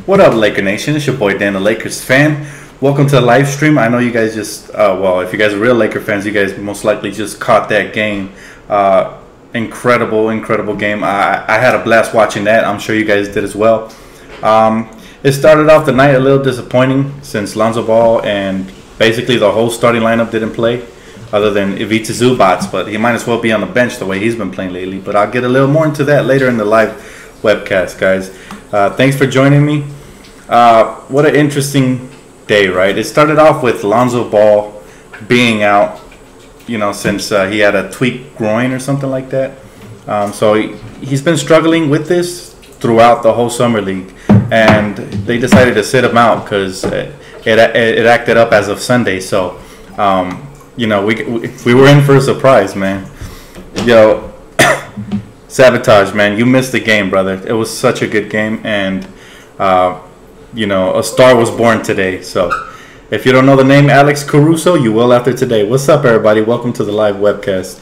What up, Laker Nation? It's your boy Dan, the Lakers fan. Welcome to the live stream. I know you guys just, well, if you guys are real Laker fans, you guys most likely just caught that game. Incredible game. I had a blast watching that. I'm sure you guys did as well. It started off the night a little disappointing since Lonzo Ball and basically the whole starting lineup didn't play, other than Ivica Zubac, but he might as well be on the bench the way he's been playing lately. But I'll get a little more into that later in the live webcast, guys. Thanks for joining me. What an interesting day, right? It started off with Lonzo Ball being out, since he had a tweaked groin or something like that. So he's been struggling with this throughout the whole summer league, and they decided to sit him out because it acted up as of Sunday. So, we were in for a surprise, man. Yo, Sabotage, man, you missed the game, brother. It was such a good game, and a star was born today. So if you don't know the name Alex Caruso, you will after today. What's up, everybody? Welcome to the live webcast.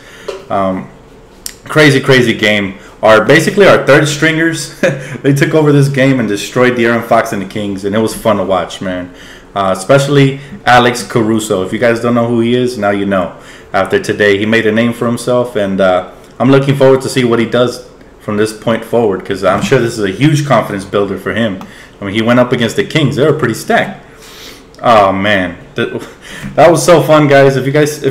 Crazy game. Basically our third stringers, they took over this game and destroyed De'Aaron Fox and the Kings, and it was fun to watch, man. Especially Alex Caruso. If you guys don't know who he is, now you know. After today, he made a name for himself, and I'm looking forward to see what he does from this point forward, because I'm sure this is a huge confidence builder for him. I mean, he went up against the Kings; they were pretty stacked. Oh man, that was so fun, guys. If you guys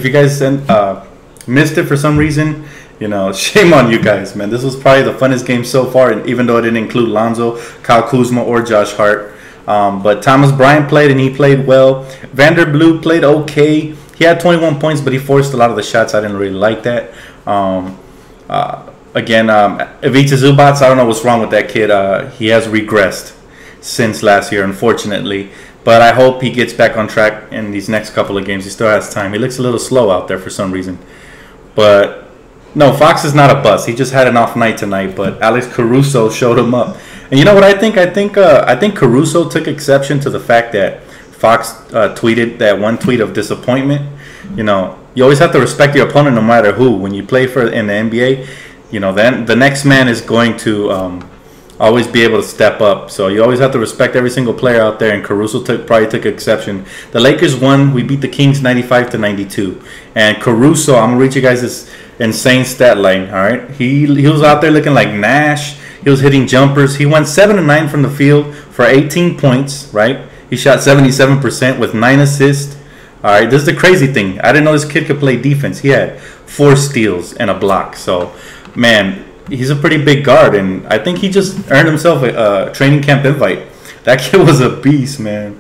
missed it for some reason, shame on you guys, man. This was probably the funnest game so far, and even though it didn't include Lonzo, Kyle Kuzma, or Josh Hart. But Thomas Bryant played, and he played well. Vanderbilt played okay. He had 21 points, but he forced a lot of the shots. I didn't really like that. Ivica Zubac, I don't know what's wrong with that kid. He has regressed since last year, unfortunately. But I hope he gets back on track in these next couple of games. He still has time. He looks a little slow out there for some reason. But no, Fox is not a bust. He just had an off night tonight. But Alex Caruso showed him up. And you know what I think? I think Caruso took exception to the fact that Fox tweeted that one tweet of disappointment. You always have to respect your opponent no matter who. When you play in the NBA, then the next man is going to always be able to step up. So you always have to respect every single player out there, and Caruso probably took exception. The Lakers won. We beat the Kings 95-92. And Caruso, I'm going to read you guys this insane stat line, all right? He was out there looking like Nash. He was hitting jumpers. He went 7-9 from the field for 18 points, right? He shot 77% with 9 assists. All right, this is the crazy thing. I didn't know this kid could play defense. He had 4 steals and a block. So, man, he's a pretty big guard, and I think he just earned himself a training camp invite. That kid was a beast, man.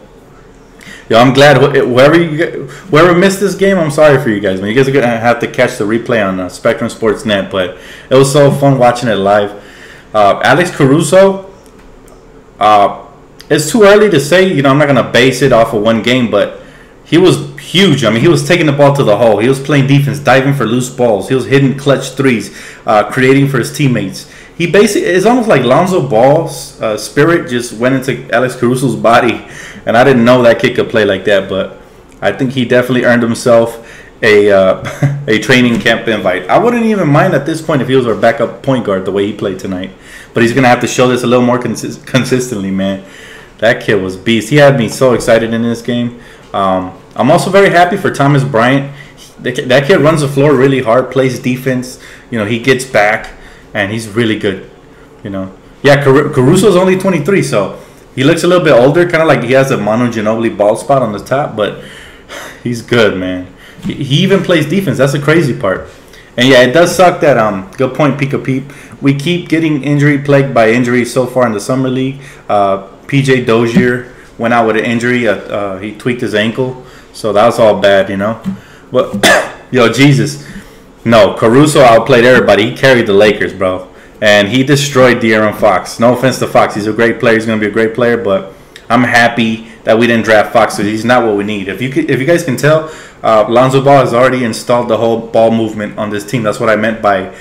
Yo, I'm glad whoever missed this game, I'm sorry for you guys, man. You guys are gonna have to catch the replay on Spectrum Sports Net, but it was so fun watching it live. Alex Caruso, it's too early to say. I'm not gonna base it off of one game, but he was huge. I mean, he was taking the ball to the hole. He was playing defense, diving for loose balls. He was hitting clutch threes, creating for his teammates. He basically, it's almost like Lonzo Ball's spirit just went into Alex Caruso's body, and I didn't know that kid could play like that. But I think he definitely earned himself a training camp invite. I wouldn't even mind at this point if he was our backup point guard the way he played tonight. But he's gonna have to show this a little more consistently, man. That kid was beast. He had me so excited in this game. I'm also very happy for Thomas Bryant. That kid runs the floor really hard, plays defense. He gets back, and he's really good. Yeah, Caruso's only 23, so he looks a little bit older, kind of like he has a Manu Ginobili bald spot on the top, but he's good, man. He even plays defense. That's the crazy part. And yeah, it does suck that good point, Pika Peep. We keep getting plagued by injuries so far in the summer league. PJ Dozier went out with an injury. He tweaked his ankle, so that was all bad, But yo, Jesus, no, Caruso outplayed everybody. He carried the Lakers, bro, and he destroyed De'Aaron Fox. No offense to Fox, he's a great player. He's gonna be a great player, but I'm happy that we didn't draft Fox because he's not what we need. If you guys can tell, Lonzo Ball has already installed the whole ball movement on this team. That's what I meant by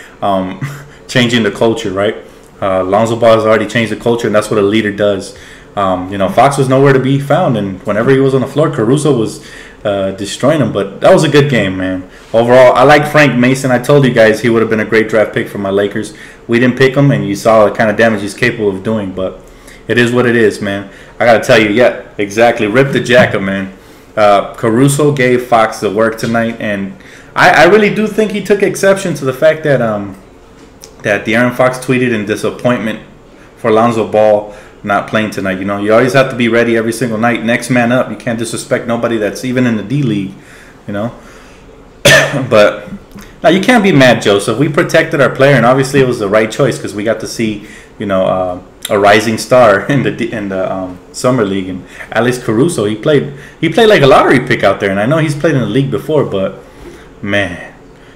changing the culture, right? Lonzo Ball has already changed the culture, and that's what a leader does. Fox was nowhere to be found, and whenever he was on the floor, Caruso was destroying him. But that was a good game, man. Overall, I like Frank Mason. I told you guys he would have been a great draft pick for my Lakers. We didn't pick him, and you saw the kind of damage he's capable of doing. But It is what it is, man. I gotta tell you, yeah, exactly. Rip the jacket, man. Caruso gave Fox the work tonight, and I really do think he took exception to the fact that that De'Aaron Fox tweeted in disappointment for Lonzo Ball not playing tonight. You know, you always have to be ready every single night. Next man up. You can't disrespect nobody that's even in the D League. You know, but now you can't be mad, Joseph. We protected our player, and obviously it was the right choice because we got to see, you know, a rising star in the summer league. And at least Caruso, he played like a lottery pick out there. And I know he's played in the league before, but man,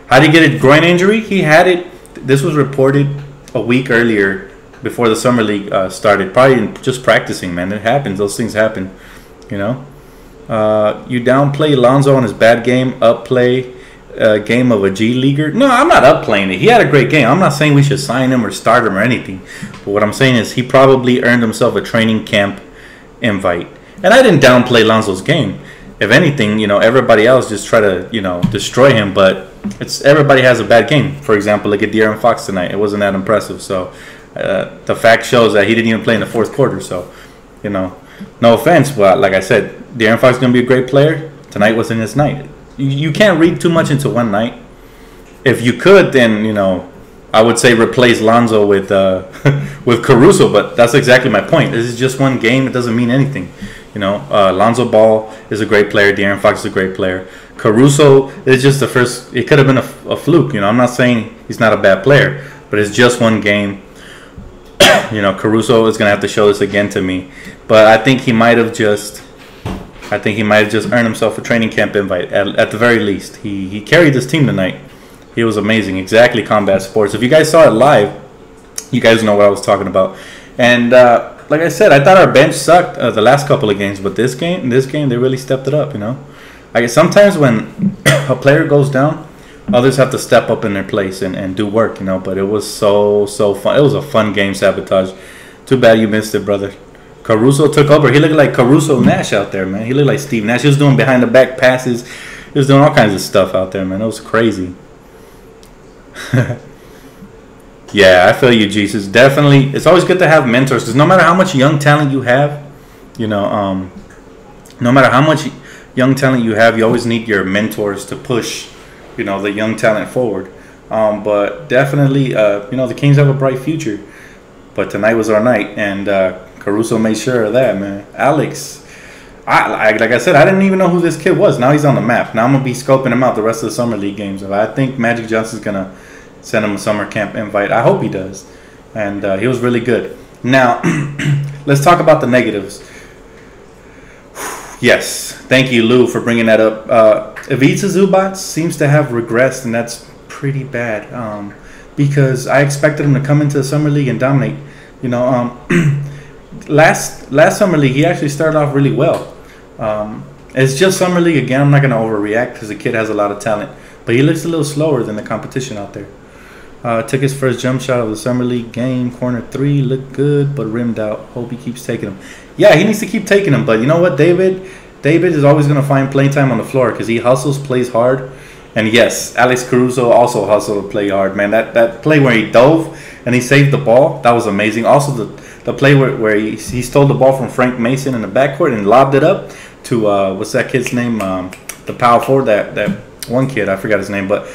how did he get a groin injury? He had it. This was reported a week earlier before the summer league started. Probably just practicing, man. It happens. Those things happen, you know. You downplay Lonzo on his bad game, upplay game of a G leaguer. No, I'm not upplaying it. He had a great game. I'm not saying we should sign him or start him or anything. But what I'm saying is he probably earned himself a training camp invite. And I didn't downplay Lonzo's game. If anything, you know, everybody else just try to, you know, destroy him. But it's everybody has a bad game. For example, look at De'Aaron Fox tonight. It wasn't that impressive. So the fact shows that he didn't even play in the fourth quarter. So, you know, no offense, but like I said, De'Aaron Fox is going to be a great player. Tonight wasn't his night. You can't read too much into one night. If you could, then, you know, I would say replace Lonzo with with Caruso, but that's exactly my point. This is just one game. It doesn't mean anything. You know, Lonzo Ball is a great player. De'Aaron Fox is a great player. Caruso is just the first. It could have been a fluke. You know, I'm not saying he's not a bad player, but it's just one game. You know, Caruso is going to have to show this again to me. But I think he might have just earned himself a training camp invite at the very least. He carried this team tonight. He was amazing. Exactly, Combat Sports. If you guys saw it live, you guys know what I was talking about. And like I said, I thought our bench sucked the last couple of games, but this game they really stepped it up. You know, I guess sometimes when a player goes down, others have to step up in their place and do work. You know, but it was so fun. It was a fun game, Sabotage. Too bad you missed it, brother. Caruso took over. He looked like Caruso Nash out there, man. He looked like Steve Nash. He was doing behind the back passes. He was doing all kinds of stuff out there, man. It was crazy. Yeah, I feel you, Jesus. Definitely, it's always good to have mentors because no matter how much young talent you have, you know, no matter how much young talent you have, you always need your mentors to push, you know, the young talent forward. But definitely, you know, the Kings have a bright future. But tonight was our night, and Caruso made sure of that, man. Alex, like I said, I didn't even know who this kid was. Now he's on the map. Now I'm going to be scoping him out the rest of the Summer League games. I think Magic Johnson's going to send him a summer camp invite. I hope he does. And he was really good. Now, let's talk about the negatives. Yes, thank you, Lou, for bringing that up. Ivica Zubac seems to have regressed, and that's pretty bad. Because I expected him to come into the Summer League and dominate. You know, last Summer League, he actually started off really well. It's just Summer League again. I'm not going to overreact because the kid has a lot of talent. But he looks a little slower than the competition out there. Took his first jump shot of the Summer League game. Corner 3, looked good, but rimmed out. Hope he keeps taking them. Yeah, he needs to keep taking them. But you know what, David is always going to find playing time on the floor because he hustles, plays hard. And yes, Alex Caruso also hustled to play hard, man. That play where he dove and he saved the ball, that was amazing. Also, the play where he stole the ball from Frank Mason in the backcourt and lobbed it up to, what's that kid's name? The power forward, that one kid, I forgot his name. But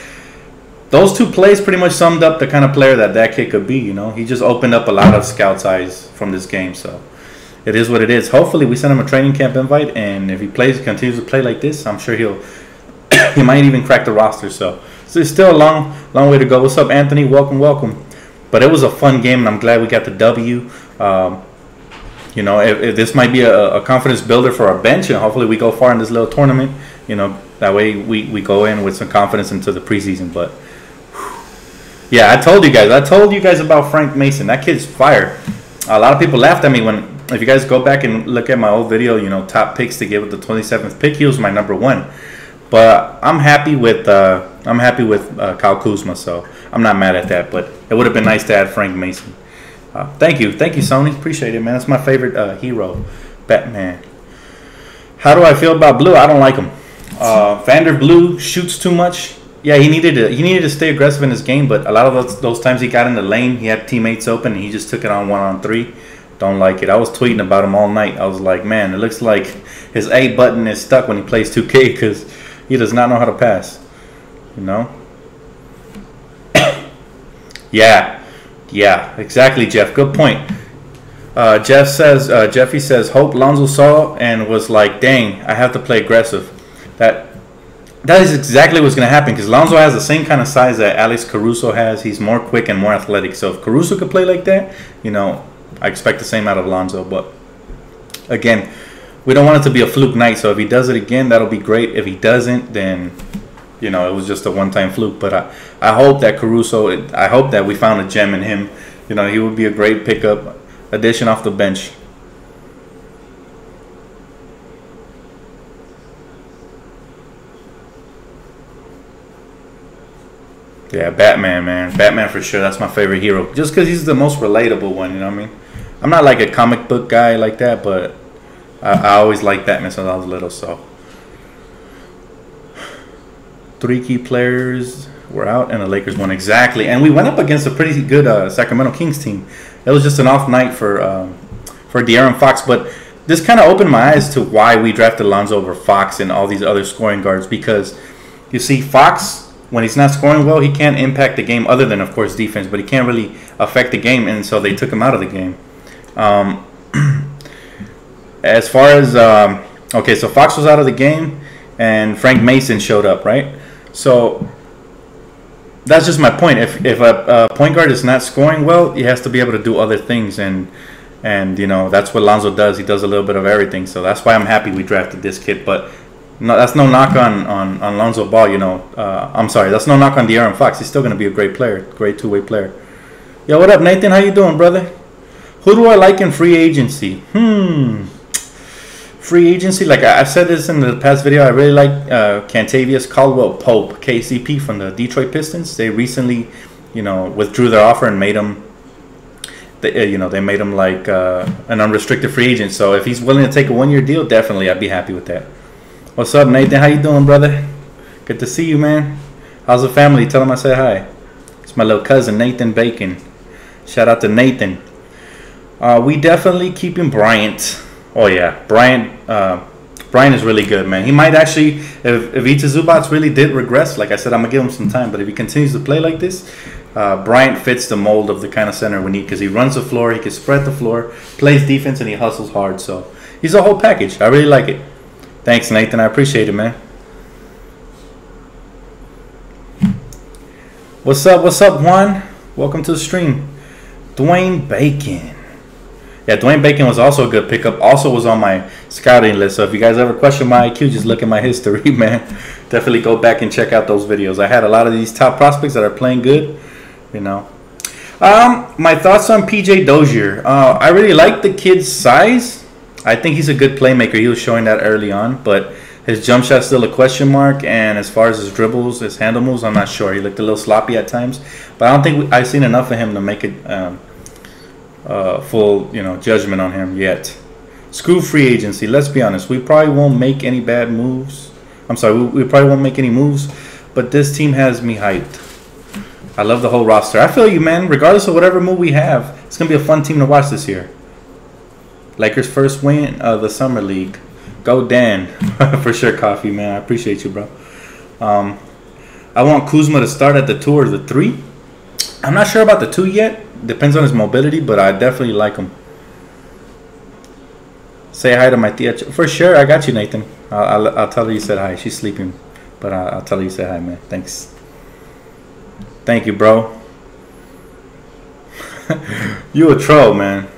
those two plays pretty much summed up the kind of player that kid could be, you know. He just opened up a lot of scouts' eyes from this game, so it is what it is. Hopefully, we send him a training camp invite, and if he continues to play like this, I'm sure he might even crack the roster. So it's still a long way to go. What's up, Anthony? Welcome. But it was a fun game, and I'm glad we got the W. You know, if this might be a confidence builder for our bench, and hopefully we go far in this little tournament. You know, that way we go in with some confidence into the preseason. But yeah, I told you guys about Frank Mason. That kid's fire. A lot of people laughed at me if you guys go back and look at my old video, you know, top picks to give with the 27th pick, he was my number 1. But I'm happy with Kyle Kuzma, so I'm not mad at that. But it would have been nice to add Frank Mason. Thank you, Sony. Appreciate it, man. That's my favorite hero, Batman. How do I feel about Blue? I don't like him. Vander Blue shoots too much. Yeah, he needed to stay aggressive in his game, but a lot of those times he got in the lane, he had teammates open, and he just took it on 1-on-3. Don't like it. I was tweeting about him all night. I was like, man, it looks like his A button is stuck when he plays 2K because he does not know how to pass. You know? Yeah, exactly, Jeff. Good point. Jeffy says, hope Lonzo saw and was like, dang, I have to play aggressive. That is exactly what's going to happen because Lonzo has the same kind of size that Alex Caruso has. He's more quick and more athletic. So if Caruso could play like that, you know, I expect the same out of Lonzo. But again, we don't want it to be a fluke night. So if he does it again, that'll be great. If he doesn't, then, you know, it was just a one-time fluke. But I hope that I hope that we found a gem in him. You know, he would be a great pickup addition off the bench. Yeah, Batman, man. Batman for sure. That's my favorite hero. Just because he's the most relatable one, you know what I mean? I'm not like a comic book guy like that, but I always liked Batman since I was little, so. 3 key players were out, and the Lakers won. Exactly. And we went up against a pretty good Sacramento Kings team. It was just an off night for De'Aaron Fox, but this kind of opened my eyes to why we drafted Lonzo over Fox and all these other scoring guards, because you see Fox, when he's not scoring well, he can't impact the game other than, of course, defense, but he can't really affect the game, and so they took him out of the game. As far as, okay, so Fox was out of the game, and Frank Mason showed up, right? So that's just my point. If a point guard is not scoring well, he has to be able to do other things, and you know, that's what Lonzo does. He does a little bit of everything, so that's why I'm happy we drafted this kid, but no, that's no knock on Lonzo Ball, you know. I'm sorry, that's no knock on De'Aaron Fox. He's still going to be a great player, great two-way player. Yo, what up, Nathan? How you doing, brother? Who do I like in free agency? Free agency, like I said this in the past video, I really like Kentavious Caldwell-Pope, KCP from the Detroit Pistons. They recently, you know, withdrew their offer and made him, they made him like an unrestricted free agent. So if he's willing to take a one-year deal, definitely I'd be happy with that. What's up, Nathan? How you doing, brother? Good to see you, man. How's the family? Tell him I said hi. It's my little cousin, Nathan Bacon. Shout out to Nathan. We definitely keeping Bryant. Oh, yeah. Bryant is really good, man. He might actually, if Ivica Zubac really did regress, like I said, I'm going to give him some time. But if he continues to play like this, Bryant fits the mold of the kind of center we need, because he runs the floor, he can spread the floor, plays defense, and he hustles hard. So he's a whole package. I really like it. Thanks, Nathan. I appreciate it, man. What's up, Juan? Welcome to the stream. Dwayne Bacon. Yeah, Dwayne Bacon was also a good pickup. Also was on my scouting list. So if you guys ever question my IQ, just look at my history, man. Definitely go back and check out those videos. I had a lot of these top prospects that are playing good, you know. My thoughts on PJ Dozier. I really like the kid's size. I think he's a good playmaker. He was showing that early on, but his jump shot's still a question mark. And as far as his dribbles, his handle moves, I'm not sure. He looked a little sloppy at times, but I don't think I've seen enough of him to make it full, judgment on him yet. Screw free agency. Let's be honest. We probably won't make any bad moves. I'm sorry. We probably won't make any moves, but this team has me hyped. I love the whole roster. I feel you, man. Regardless of whatever move we have, it's gonna be a fun team to watch this year. Lakers' first win of the Summer League. Go Dan. For sure, Coffee, man. I appreciate you, bro. I want Kuzma to start at the 2 or the 3. I'm not sure about the 2 yet. Depends on his mobility, but I definitely like him. Say hi to my tia. For sure, I got you, Nathan. I'll tell her you said hi. She's sleeping, but I'll tell her you said hi, man. Thanks. Thank you, bro. You a troll, man.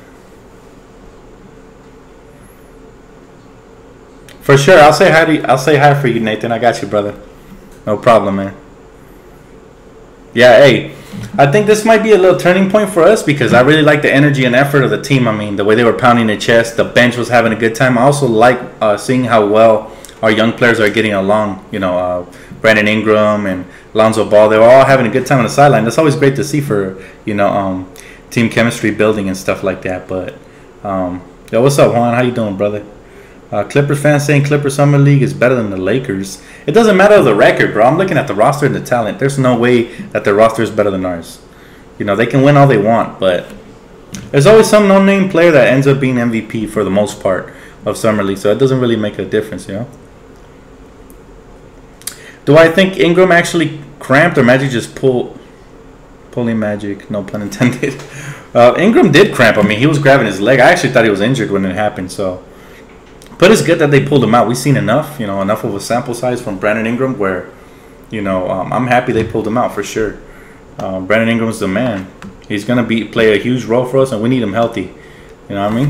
For sure, I'll say hi to you. I'll say hi for you, Nathan. I got you, brother. No problem, man. Yeah, hey, I think this might be a little turning point for us because I really like the energy and effort of the team. I mean, the way they were pounding their chest, the bench was having a good time. I also like seeing how well our young players are getting along. Brandon Ingram and Lonzo Ball, they were all having a good time on the sideline. That's always great to see for, team chemistry building and stuff like that. But, yo, what's up, Juan? How you doing, brother? Clippers fans saying Clippers Summer League is better than the Lakers. It doesn't matter the record, bro. I'm looking at the roster and the talent. There's no way that their roster is better than ours. They can win all they want, but There's always some no-name player that ends up being MVP for the most part of Summer League, so it doesn't really make a difference, you know. Do I think Ingram actually cramped or Magic just pulling Magic? No pun intended. Ingram did cramp. I mean, he was grabbing his leg. I actually thought he was injured when it happened. So, but it's good that they pulled him out. We've seen enough, you know, enough of a sample size from Brandon Ingram where, you know, I'm happy they pulled him out for sure. Brandon Ingram's the man. He's gonna play a huge role for us, and we need him healthy. You know what I mean?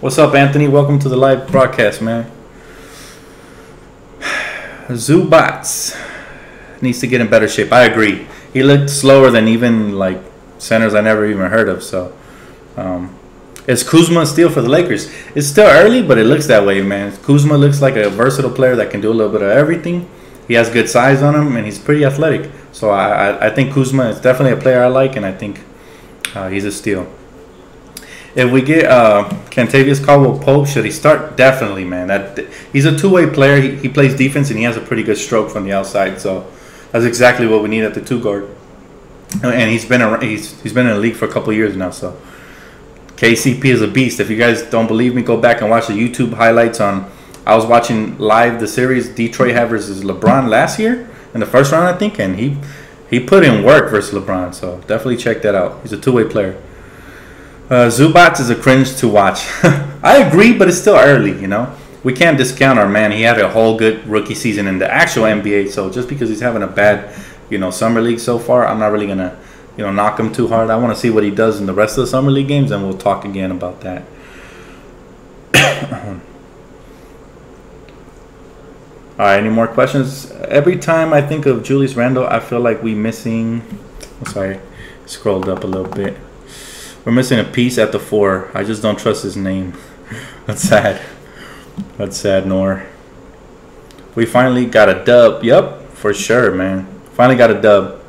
What's up, Anthony? Welcome to the live broadcast, man. Zubac needs to get in better shape. I agree. He looked slower than even like centers I never even heard of. So, is Kuzma still for the Lakers? It's still early, but it looks that way, man. Kuzma looks like a versatile player that can do a little bit of everything. He has good size on him, and he's pretty athletic. So I think Kuzma is definitely a player I like, and I think he's a steal. If we get Kentavious Caldwell-Pope, should he start? Definitely, man. He's a two-way player. He plays defense, and he has a pretty good stroke from the outside. So that's exactly what we need at the two guard. And he's been in the league for a couple of years now. So KCP is a beast. If you guys don't believe me, go back and watch the YouTube highlights on. I was watching live the series Detroit had versus LeBron last year in the first round, I think, and he put in work versus LeBron. So definitely check that out. He's a two-way player. Zubac is a cringe to watch. I agree, but it's still early, you know. We can't discount our man. He had a whole good rookie season in the actual NBA. So just because he's having a bad, you know, summer league so far, I'm not really gonna, you know, knock him too hard. I want to see what he does in the rest of the summer league games, and we'll talk again about that. All right, any more questions? Every time I think of Julius Randle, I feel like we missing. Oh, sorry, scrolled up a little bit. We're missing a piece at the 4. I just don't trust his name. That's sad. That's sad, Nor. We finally got a dub. Yep, for sure, man. Finally got a dub.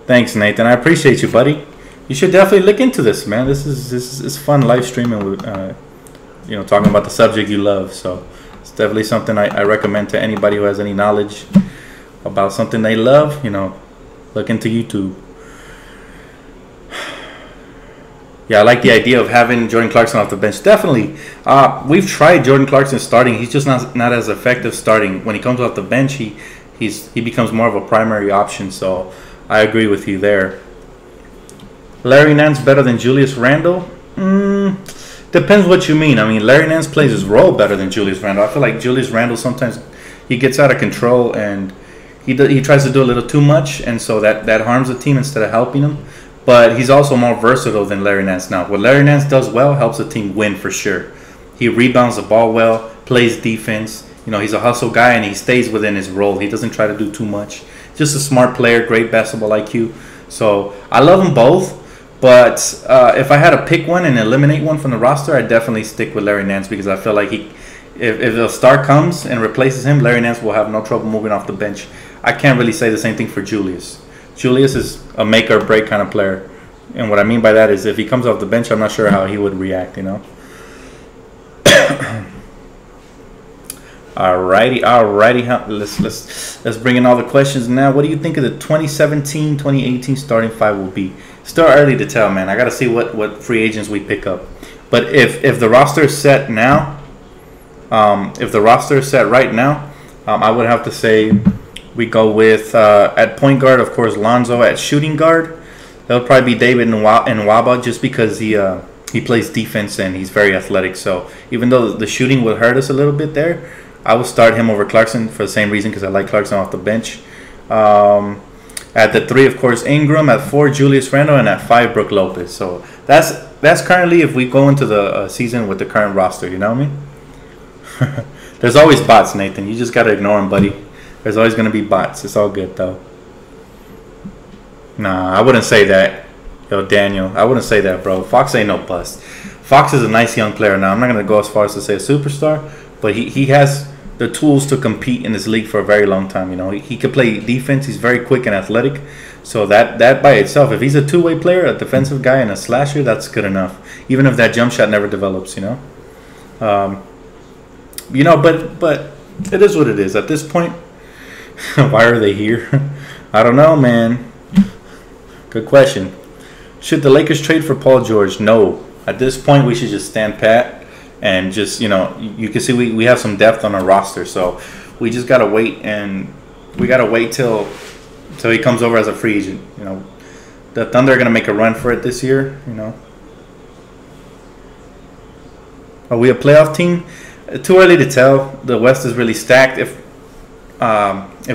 Thanks, Nathan. I appreciate you, buddy. You should definitely look into this, man. This is fun live streaming with, you know, talking about the subject you love. So it's definitely something I recommend to anybody who has any knowledge about something they love. You know, look into YouTube. Yeah, I like the idea of having Jordan Clarkson off the bench. Definitely. We've tried Jordan Clarkson starting. He's just not as effective starting. When he comes off the bench, he becomes more of a primary option. So I agree with you there. Larry Nance better than Julius Randle? Depends what you mean. I mean, Larry Nance plays his role better than Julius Randle. I feel like Julius Randle sometimes he gets out of control and he tries to do a little too much, and so that harms the team instead of helping him. But he's also more versatile than Larry Nance now. What Larry Nance does well helps the team win for sure. He rebounds the ball well, plays defense. You know, he's a hustle guy, and he stays within his role. He doesn't try to do too much. Just a smart player, great basketball IQ. So I love them both. But if I had to pick one and eliminate one from the roster, I'd definitely stick with Larry Nance because I feel like if a star comes and replaces him, Larry Nance will have no trouble moving off the bench. I can't really say the same thing for Julius. Julius is a make or break kind of player. And what I mean by that is if he comes off the bench, I'm not sure how he would react, you know. Alrighty. Let's bring in all the questions now. What do you think of the 2017-2018 starting 5 will be? Still early to tell, man. I got to see what free agents we pick up. But if the roster is set now, if the roster is set right now, I would have to say we go with at point guard, of course, Lonzo. At shooting guard, that would probably be David Nwaba, just because he plays defense and he's very athletic. So even though the shooting would hurt us a little bit there, I would start him over Clarkson for the same reason, because I like Clarkson off the bench. At the 3, of course, Ingram. At 4, Julius Randle. And at 5, Brook Lopez. So that's currently if we go into the season with the current roster. You know what I mean? There's always bots, Nathan. You just got to ignore them, buddy. There's always going to be bots. It's all good, though. Nah, I wouldn't say that. Yo, Daniel, I wouldn't say that, bro. Fox ain't no bust. Fox is a nice young player. Now, I'm not going to go as far as to say a superstar, but he has the tools to compete in this league for a very long time. You know, he can play defense. He's very quick and athletic. So that by itself, if he's a two-way player, a defensive guy, and a slasher, that's good enough. Even if that jump shot never develops, you know. But it is what it is. At this point, why are they here? I don't know, man. Good question. Should the Lakers trade for Paul George? No. At this point, we should just stand pat and just, you know, you can see we have some depth on our roster. So we just got to wait, and we got to wait till he comes over as a free agent. You know, the Thunder are going to make a run for it this year, you know. Are we a playoff team? Too early to tell. The West is really stacked. If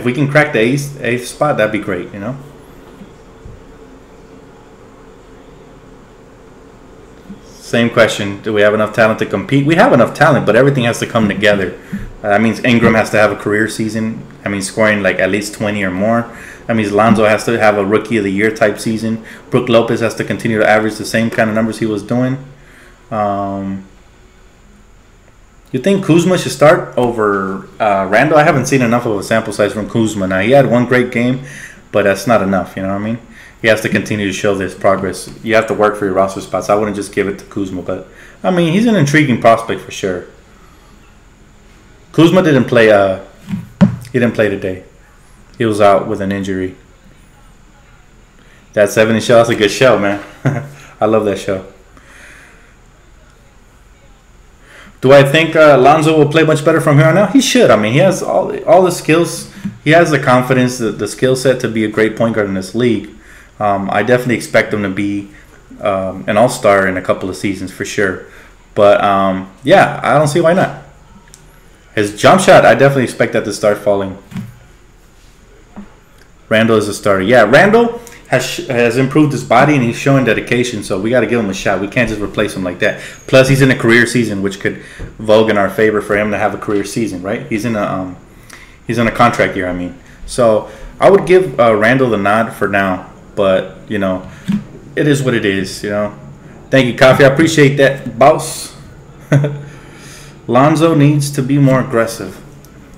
we can crack the eighth spot, that'd be great, you know. Same question. Do we have enough talent to compete? We have enough talent, but everything has to come together. That means Ingram has to have a career season. I mean, scoring like at least 20 or more. That means Lonzo has to have a rookie of the year type season. Brook Lopez has to continue to average the same kind of numbers he was doing. You think Kuzma should start over Randall? I haven't seen enough of a sample size from Kuzma. Now, he had one great game, but that's not enough, you know what I mean? He has to continue to show this progress. You have to work for your roster spots. I wouldn't just give it to Kuzma, but, I mean, he's an intriguing prospect for sure. Kuzma didn't play, he didn't play today. He was out with an injury. That 70 show, that's a good show, man. I love that show. Do I think Lonzo will play much better from here on out? He should. I mean, he has all the skills. He has the confidence, the skill set to be a great point guard in this league. I definitely expect him to be an all-star in a couple of seasons for sure. But, yeah, I don't see why not. His jump shot, I definitely expect that to start falling. Randall is a starter. Yeah, Randall has improved his body, and he's showing dedication, so we got to give him a shot. We can't just replace him like that. Plus, he's in a career season, which could vogue in our favor for him to have a career season, right? He's in a contract year, I mean. So I would give Randall the nod for now, but, you know, it is what it is, you know. Thank you, Coffee. I appreciate that, boss. Lonzo needs to be more aggressive.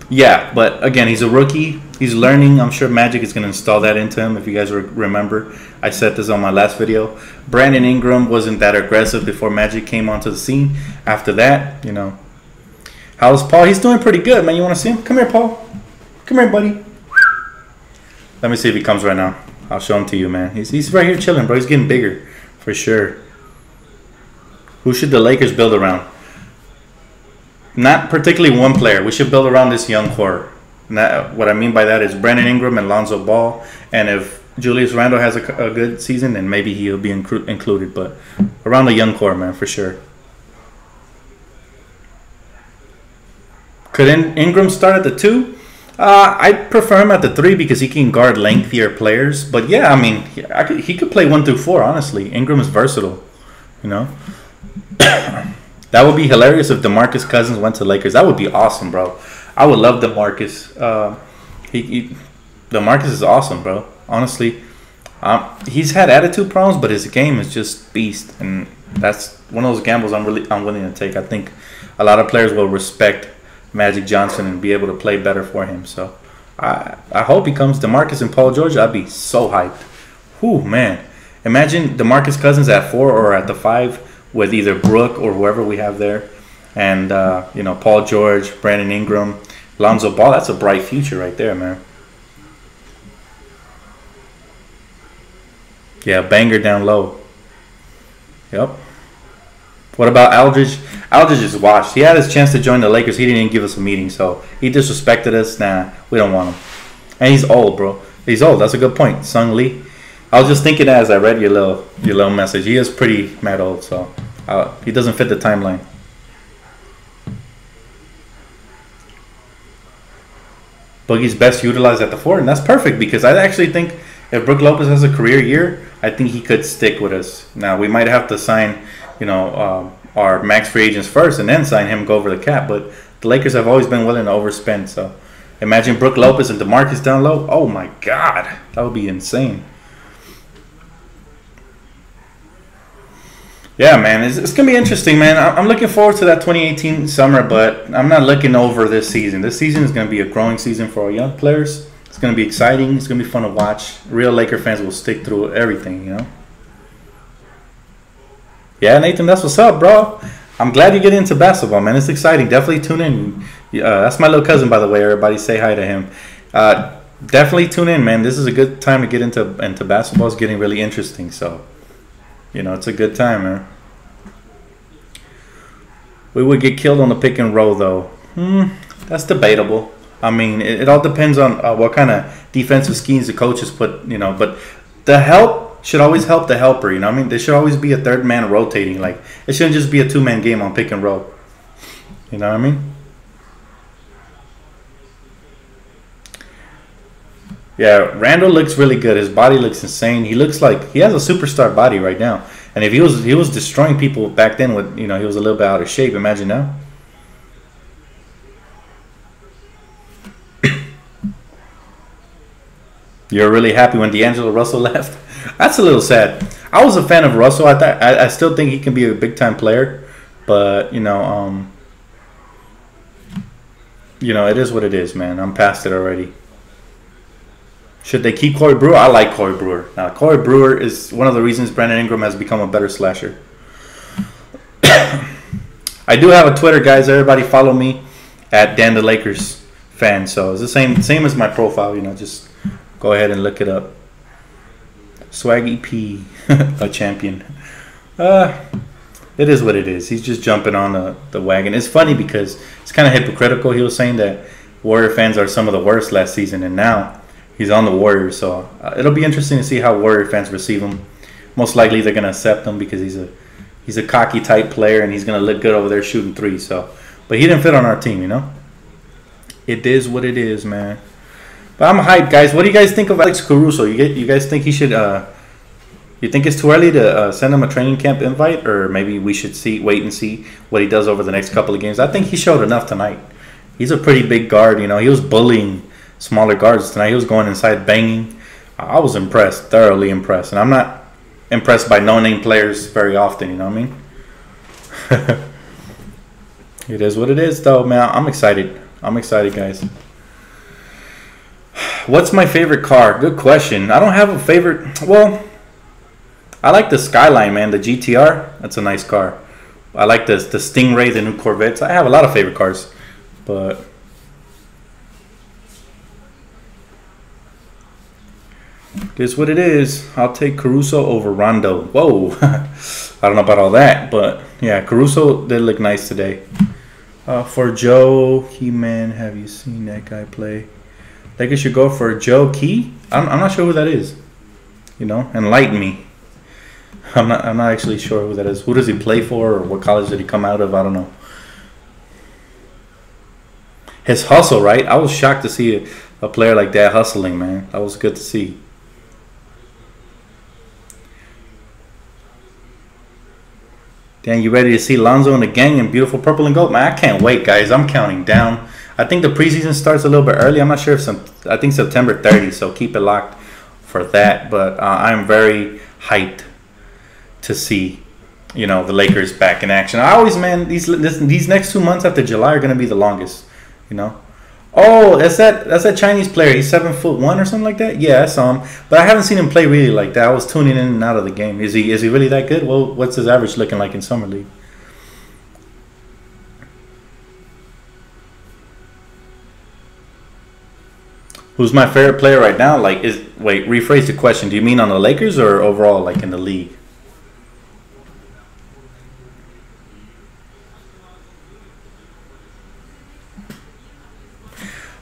Yeah, but again, he's a rookie. He's learning. I'm sure Magic is going to install that into him. If you guys remember, I said this on my last video. Brandon Ingram wasn't that aggressive before Magic came onto the scene. After that, you know. How's Paul? He's doing pretty good, man. You want to see him? Come here, Paul. Come here, buddy. Let me see if he comes right now. I'll show him to you, man. He's right here chilling, bro. He's getting bigger for sure. Who should the Lakers build around? Not particularly one player. We should build around this young core. What I mean by that is Brandon Ingram and Lonzo Ball. And if Julius Randle has a good season, then maybe he'll be included. But around the young core, man, for sure. Could Ingram start at the 2? I prefer him at the 3 because he can guard lengthier players. But yeah, I mean, he could play 1 through 4, honestly. Ingram is versatile, you know. That would be hilarious if DeMarcus Cousins went to Lakers. That would be awesome, bro. I would love DeMarcus. DeMarcus is awesome, bro. Honestly, he's had attitude problems, but his game is just beast, and that's one of those gambles I'm willing to take. I think a lot of players will respect Magic Johnson and be able to play better for him. So I hope he comes. DeMarcus and Paul George, I'd be so hyped. Whew, man. Imagine DeMarcus Cousins at 4 or at the 5 with either Brooke or whoever we have there. And, you know, Paul George, Brandon Ingram, Lonzo Ball. That's a bright future right there, man. Yeah, banger down low. Yep. What about Aldridge? Aldridge is washed. He had his chance to join the Lakers. He didn't even give us a meeting, so he disrespected us. Nah, we don't want him. And he's old, bro. He's old. That's a good point. Sung Lee. I was just thinking as I read your little message. He is pretty mad old, so he doesn't fit the timeline. Boogie's best utilized at the 4, and that's perfect because I actually think if Brook Lopez has a career year, I think he could stick with us. Now, we might have to sign, you know, our max free agents first and then sign him, go over the cap, but the Lakers have always been willing to overspend. So imagine Brook Lopez and DeMarcus down low. Oh, my God. That would be insane. Yeah, man, it's going to be interesting, man. I'm looking forward to that 2018 summer, but I'm not looking over this season. This season is going to be a growing season for our young players. It's going to be exciting. It's going to be fun to watch. Real Laker fans will stick through everything, you know? Yeah, Nathan, that's what's up, bro. I'm glad you get into basketball, man. It's exciting. Definitely tune in. That's my little cousin, by the way. Everybody say hi to him. Definitely tune in, man. This is a good time to get into basketball. It's getting really interesting, so You know, it's a good time, man. We would get killed on the pick and roll, though. That's debatable. I mean, it all depends on what kind of defensive schemes the coaches put, you know. But the help should always help the helper, you know what I mean? There should always be a third man rotating. Like, it shouldn't just be a two-man game on pick and roll. You know what I mean? Yeah, Randall looks really good. His body looks insane. He looks like he has a superstar body right now. And if he was destroying people back then with, you know, he was a little bit out of shape. Imagine now. You're really happy when D'Angelo Russell left? That's a little sad. I was a fan of Russell. I still think he can be a big time player, but you know, it is what it is, man. I'm past it already. Should they keep Corey Brewer? I like Corey Brewer. Now, Corey Brewer is one of the reasons Brandon Ingram has become a better slasher. I do have a Twitter, guys. Everybody follow me at Dan the Lakers fan. So it's the same as my profile. You know, just go ahead and look it up. Swaggy P, a champion. It is what it is. He's just jumping on the wagon. It's funny because it's kind of hypocritical. He was saying that Warrior fans are some of the worst last season, and now he's on the Warriors. So it'll be interesting to see how Warrior fans receive him. Most likely they're going to accept him because he's a cocky type player and he's going to look good over there shooting threes. So, but he didn't fit on our team, you know. It is what it is, man. But I'm hyped, guys. What do you guys think of Alex Caruso? You guys think he should? You think it's too early to send him a training camp invite, or maybe we should wait and see what he does over the next couple of games? I think he showed enough tonight. He's a pretty big guard, you know. He was bullying smaller guards tonight. He was going inside banging. I was impressed, thoroughly impressed, and I'm not impressed by no-name players very often. You know what I mean? It is what it is, though, man. I'm excited. I'm excited, guys. What's my favorite car? Good question. I don't have a favorite. Well, I like the Skyline, man. The GTR. That's a nice car. I like the Stingray, the new Corvettes. I have a lot of favorite cars, but it is what it is. I'll take Caruso over Rondo. Whoa. I don't know about all that, but yeah, Caruso did look nice today. For Joe Keyman, have you seen that guy play? I think I should go for Joe Key. I'm not sure who that is. You know, enlighten me. I'm not actually sure who that is. Who does he play for, or what college did he come out of? I don't know. His hustle, right? I was shocked to see a player like that hustling, man. That was good to see. Dan, you ready to see Lonzo and the gang in beautiful purple and gold? Man, I can't wait, guys. I'm counting down. I think the preseason starts a little bit early. I'm not sure if I think September 30, so keep it locked for that. But I'm very hyped to see, you know, the Lakers back in action. I always, man, these next 2 months after July are going to be the longest, you know. Oh, that's that Chinese player. He's 7'1" or something like that. Yeah, I saw him, but I haven't seen him play really like that. I was tuning in and out of the game. Is he really that good? Well, what's his average looking like in summer league? Who's my favorite player right now? Like, wait, rephrase the question. Do you mean on the Lakers or overall, like in the league?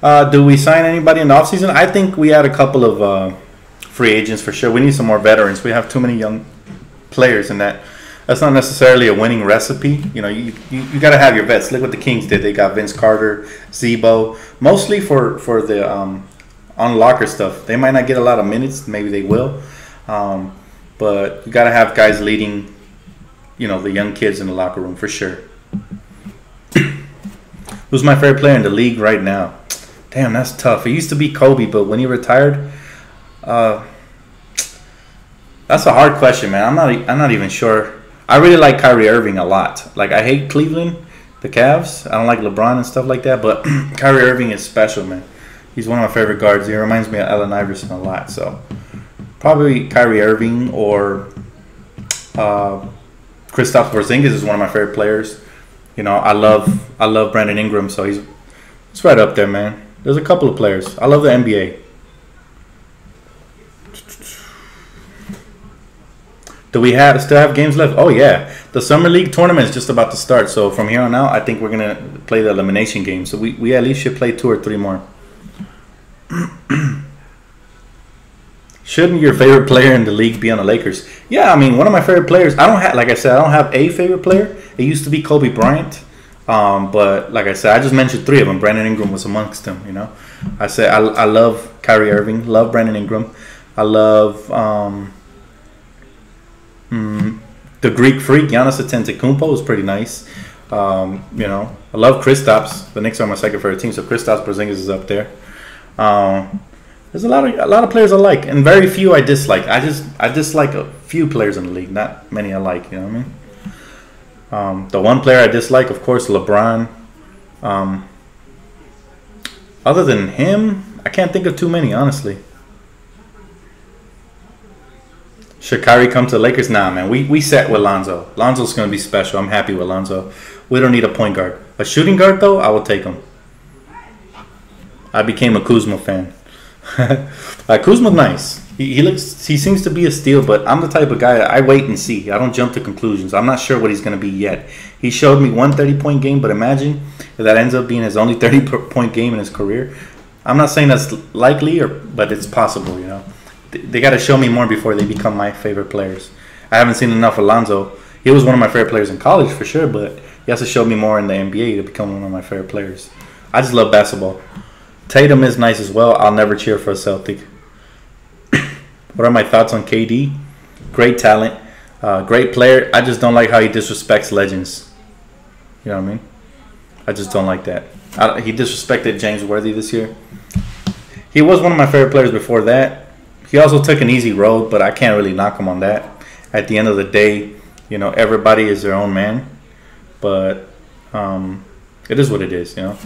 Do we sign anybody in the offseason? I think we had a couple of free agents for sure. We need some more veterans. We have too many young players, and that's not necessarily a winning recipe. You know, you got to have your vets. Look what the Kings did. They got Vince Carter, Zebo, mostly for the unlocker stuff. They might not get a lot of minutes. Maybe they will. But you got to have guys leading, you know, the young kids in the locker room for sure. Who's my favorite player in the league right now? Damn, that's tough. It used to be Kobe, but when he retired, that's a hard question, man. I'm not even sure. I really like Kyrie Irving a lot. Like, I hate Cleveland, the Cavs. I don't like LeBron and stuff like that, but Kyrie Irving is special, man. He's one of my favorite guards. He reminds me of Allen Iverson a lot. So probably Kyrie Irving or Kristaps Porzingis is one of my favorite players. You know, I love Brandon Ingram, so it's right up there, man. There's a couple of players. I love the NBA. Do we still have games left? Oh yeah, the summer league tournament is just about to start. So from here on out, I think we're gonna play the elimination game. So we at least should play 2 or 3 more. Shouldn't your favorite player in the league be on the Lakers? Yeah, I mean, one of my favorite players. I don't have, like I said, I don't have a favorite player. It used to be Kobe Bryant, but like I said, I just mentioned 3 of them. Brandon Ingram was amongst them. You know, I said I love Kyrie Irving, love Brandon Ingram, I love the Greek Freak Giannis Antetokounmpo was pretty nice. You know, I love Kristaps. The Knicks are my second favorite team, so Kristaps Porzingis is up there. There's a lot of players I like, and very few I dislike. I dislike a few players in the league, not many I like. You know what I mean? The one player I dislike, of course, LeBron. Other than him, I can't think of too many, honestly. Should Kyrie come to the Lakers? Nah, man. We set with Lonzo. Lonzo's going to be special. I'm happy with Lonzo. We don't need a point guard. A shooting guard, though, I will take him. I became a Kuzma fan. Kuzma's nice. He seems to be a steal, but I'm the type of guy, I wait and see. I don't jump to conclusions. I'm not sure what he's going to be yet. He showed me one 30-point game, but imagine if that ends up being his only 30-point game in his career. I'm not saying that's likely, but it's possible, you know. They got to show me more before they become my favorite players. I haven't seen enough of Lonzo. He was one of my favorite players in college for sure, but he has to show me more in the NBA to become one of my favorite players. I just love basketball. Tatum is nice as well. I'll never cheer for a Celtic. What are my thoughts on KD? Great talent. Great player. I just don't like how he disrespects legends. You know what I mean? I just don't like that. He disrespected James Worthy this year. He was one of my favorite players before that. He also took an easy road, but I can't really knock him on that. At the end of the day, you know, everybody is their own man. But it is what it is, you know.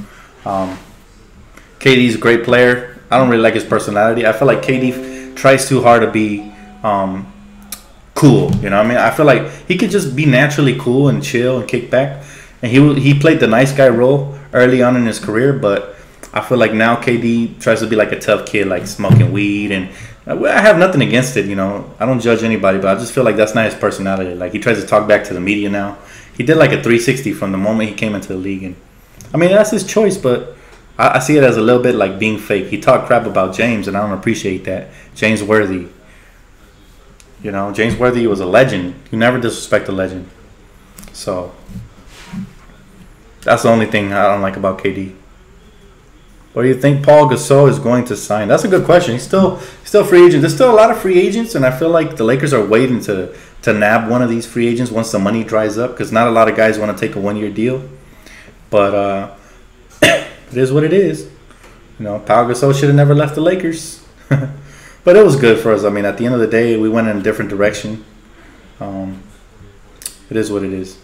KD's a great player. I don't really like his personality. I feel like KD tries too hard to be cool. You know what I mean? I feel like he could just be naturally cool and chill and kick back. And he played the nice guy role early on in his career, but I feel like now KD tries to be like a tough kid, like smoking weed. And I have nothing against it, you know. I don't judge anybody, but I just feel like that's not his personality. Like, he tries to talk back to the media now. He did like a 360 from the moment he came into the league. And I mean, that's his choice, but I see it as a little bit like being fake. He talked crap about James, and I don't appreciate that. James Worthy. You know, James Worthy was a legend. You never disrespect a legend. So that's the only thing I don't like about KD. What do you think Pau Gasol is going to sign? That's a good question. He's still free agent. There's still a lot of free agents, and I feel like the Lakers are waiting to nab one of these free agents once the money dries up, because not a lot of guys want to take a one-year deal. But it is what it is. You know, Pau Gasol should have never left the Lakers. But it was good for us. I mean, at the end of the day, we went in a different direction. It is what it is.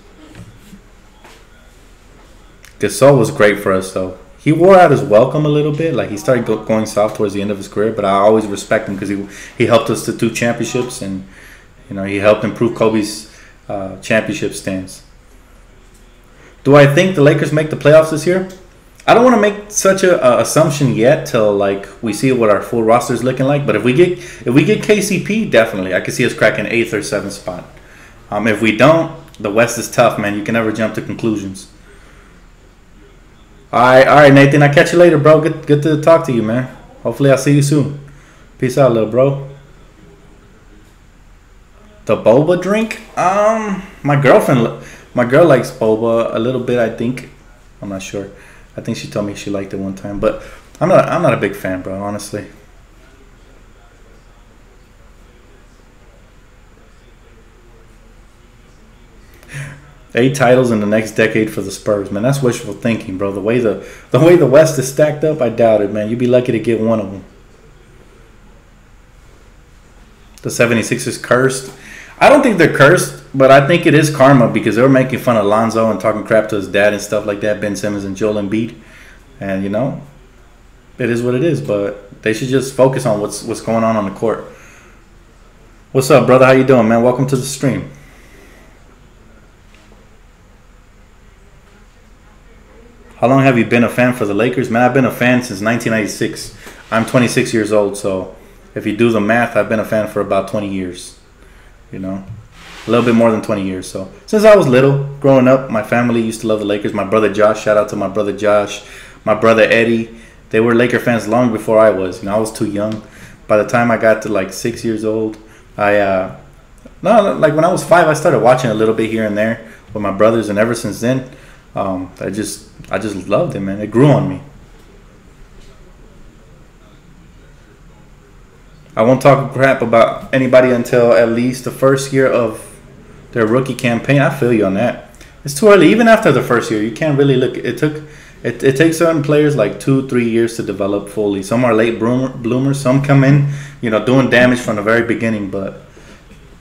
Gasol was great for us, though. He wore out his welcome a little bit. Like, he started going soft towards the end of his career, but I always respect him because he helped us to 2 championships, and, you know, he helped improve Kobe's championship stance. Do I think the Lakers make the playoffs this year? I don't want to make such a assumption yet till like we see what our full roster is looking like. But if we get KCP, definitely I could see us cracking 8th or 7th spot. If we don't, the West is tough, man. You can never jump to conclusions. All right, Nathan. I'll catch you later, bro. Good to talk to you, man. Hopefully I'll see you soon. Peace out, little bro. The boba drink? My girl likes boba a little bit, I think. I'm not sure. I think she told me she liked it one time, but I'm not a big fan, bro, honestly. Eight titles in the next decade for the Spurs, man. That's wishful thinking, bro. The way the West is stacked up, I doubt it, man. You'd be lucky to get one of them. The 76ers cursed. I don't think they're cursed, but I think it is karma because they were making fun of Lonzo and talking crap to his dad and stuff like that, Ben Simmons and Joel Embiid. And, you know, it is what it is, but they should just focus on what's going on the court. What's up, brother? How you doing, man? Welcome to the stream. How long have you been a fan for the Lakers? Man, I've been a fan since 1996. I'm 26 years old, so if you do the math, I've been a fan for about 20 years. You know, a little bit more than 20 years. So since I was little, growing up, my family used to love the Lakers. My brother Josh, shout out to my brother Josh, my brother Eddie. They were Laker fans long before I was. I was too young. By the time I got to like 6 years old, like when I was 5, I started watching a little bit here and there with my brothers, and ever since then, I just loved it, man. It grew on me. I won't talk crap about anybody until at least the first year of their rookie campaign. I feel you on that. It's too early. Even after the first year, you can't really look. It takes certain players like 2-3 years to develop fully. Some are late bloomers. Some come in, doing damage from the very beginning. But,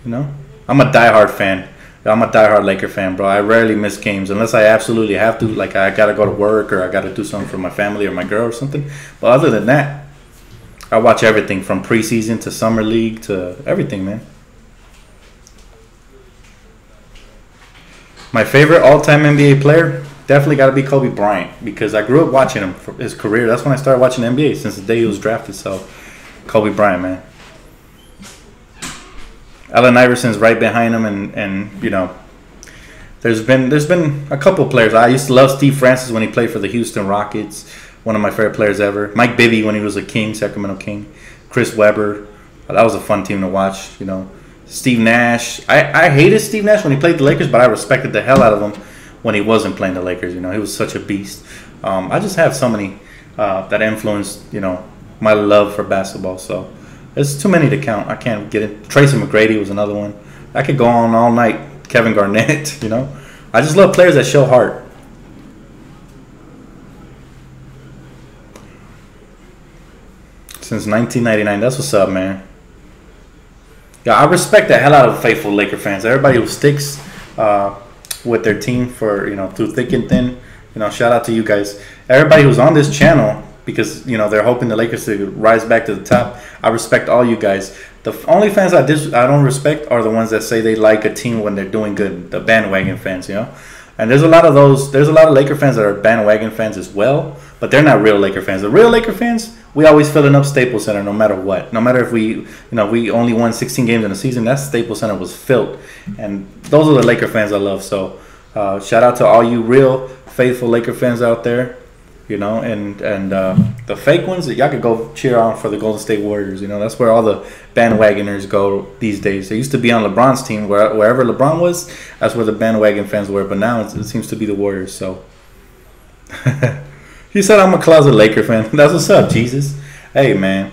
I'm a diehard fan. I'm a diehard Laker fan, bro. I rarely miss games unless I absolutely have to. Like, I got to go to work or I got to do something for my family or my girl or something. But other than that, I watch everything from preseason to summer league to everything, man. My favorite all-time NBA player definitely got to be Kobe Bryant because I grew up watching him for his career. That's when I started watching the NBA since the day he was drafted. So, Kobe Bryant, man. Allen Iverson's right behind him, and there's been a couple players. I used to love Steve Francis when he played for the Houston Rockets. One of my favorite players ever. Mike Bibby when he was a King, Sacramento King. Chris Webber. That was a fun team to watch, Steve Nash. I hated Steve Nash when he played the Lakers, but I respected the hell out of him when he wasn't playing the Lakers. He was such a beast. I just have so many that influenced, my love for basketball. So it's too many to count. I can't get it. Tracy McGrady was another one. I could go on all night. Kevin Garnett, I just love players that show heart. Since 1999. That's what's up, man. Yeah, I respect the hell out of faithful Laker fans. Everybody who sticks with their team for, through thick and thin. Shout out to you guys. Everybody who's on this channel because, they're hoping the Lakers to rise back to the top. I respect all you guys. The only fans I don't respect are the ones that say they like a team when they're doing good. The bandwagon fans, And there's a lot of those. There's a lot of Laker fans that are bandwagon fans as well, but they're not real Laker fans. The real Laker fans, we always filling up Staples Center no matter what. No matter if we only won 16 games in a season, that Staples Center was filled. And those are the Laker fans I love. So shout out to all you real faithful Laker fans out there, and the fake ones, y'all could go cheer on for the Golden State Warriors. That's where all the bandwagoners go these days. They used to be on LeBron's team. Wherever LeBron was, that's where the bandwagon fans were. But now it seems to be the Warriors. So he said I'm a closet Laker fan. That's what's up, Jesus. Hey, man.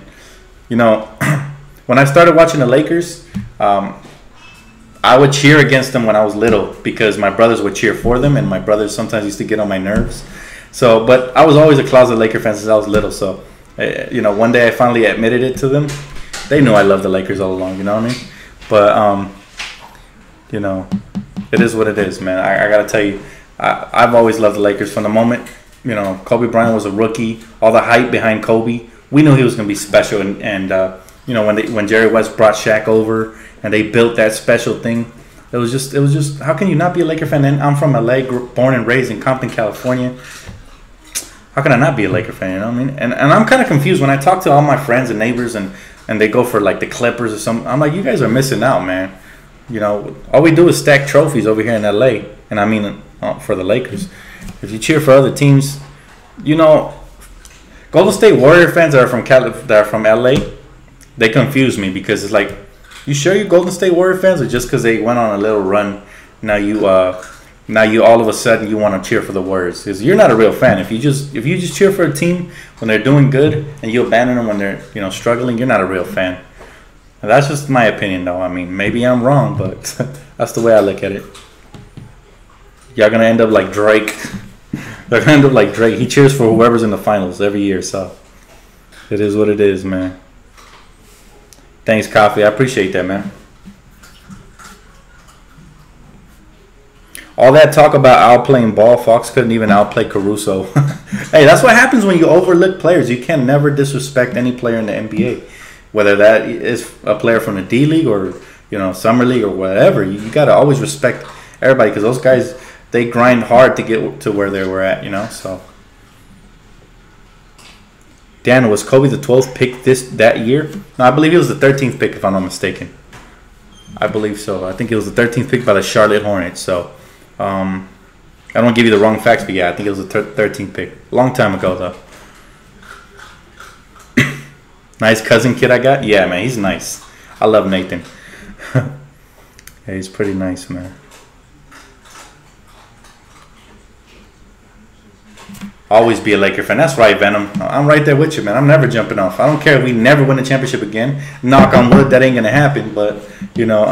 When I started watching the Lakers, I would cheer against them when I was little because my brothers would cheer for them, and my brothers sometimes used to get on my nerves. So, but I was always a closet Laker fan since I was little. So, one day I finally admitted it to them. They knew I loved the Lakers all along. You know what I mean? But, it is what it is, man. I gotta tell you, I've always loved the Lakers from the moment. Kobe Bryant was a rookie. All the hype behind Kobe, we knew he was gonna be special. And when Jerry West brought Shaq over and they built that special thing, it was just how can you not be a Laker fan? And I'm from LA, born and raised in Compton, California. How can I not be a Laker fan? You know what I mean? And I'm kind of confused when I talk to all my friends and neighbors and they go for like the Clippers or something. I'm like, you guys are missing out, man. All we do is stack trophies over here in LA, and I mean for the Lakers. If you cheer for other teams, Golden State Warrior fans that are from LA, they confuse me because it's like, you sure you Golden State Warrior fans, or just because they went on a little run, now you all of a sudden you want to cheer for the Warriors? Because you're not a real fan. If you just cheer for a team when they're doing good and you abandon them when they're struggling, you're not a real fan. And that's just my opinion, though. I mean, maybe I'm wrong, but that's the way I look at it. Y'all gonna end up like Drake. They're gonna end up like Drake. He cheers for whoever's in the finals every year. So it is what it is, man. Thanks, Coffee. I appreciate that, man. All that talk about outplaying Ball, Fox couldn't even outplay Caruso. Hey, that's what happens when you overlook players. You can never disrespect any player in the NBA, whether that is a player from the D League or Summer League or whatever. You got to always respect everybody because those guys, they grind hard to get to where they were at. So. Dan, was Kobe the 12th pick that year? No, I believe he was the 13th pick if I'm not mistaken. I believe so. I think it was the 13th pick by the Charlotte Hornets. So I don't want to give you the wrong facts, but yeah, I think it was the 13th pick. Long time ago, though. Nice cousin kid I got? Yeah, man, he's nice. I love Nathan. Yeah, he's pretty nice, man. Always be a Laker fan. That's right, Venom. I'm right there with you, man. I'm never jumping off. I don't care if we never win a championship again. Knock on wood, that ain't going to happen. But, you know,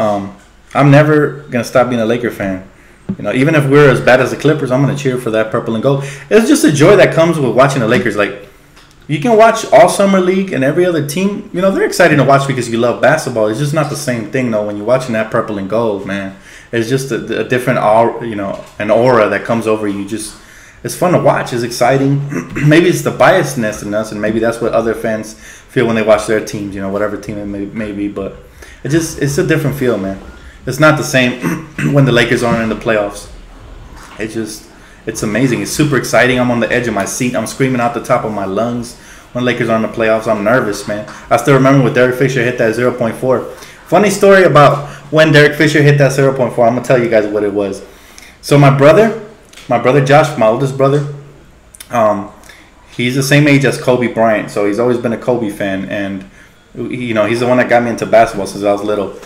I'm never going to stop being a Laker fan. You know, even if we're as bad as the Clippers, I'm going to cheer for that purple and gold. It's just a joy that comes with watching the Lakers. Like, you can watch all summer league and every other team. You know, they're exciting to watch because you love basketball. It's just not the same thing, though, when you're watching that purple and gold, man. It's just a different aura, you know, an aura that comes over you. Just, it's fun to watch. It's exciting. Maybe it's the biasness in us, and maybe that's what other fans feel when they watch their teams, you know, whatever team it may be. But it's a different feel, man. It's not the same when the Lakers aren't in the playoffs. It's amazing. It's super exciting. I'm on the edge of my seat. I'm screaming out the top of my lungs when Lakers are in the playoffs. I'm nervous, man. I still remember when Derek Fisher hit that 0.4. Funny story about when Derek Fisher hit that 0.4. I'm going to tell you guys what it was. So my brother Josh, my oldest brother, he's the same age as Kobe Bryant. So he's always been a Kobe fan. And, you know, he's the one that got me into basketball since I was little.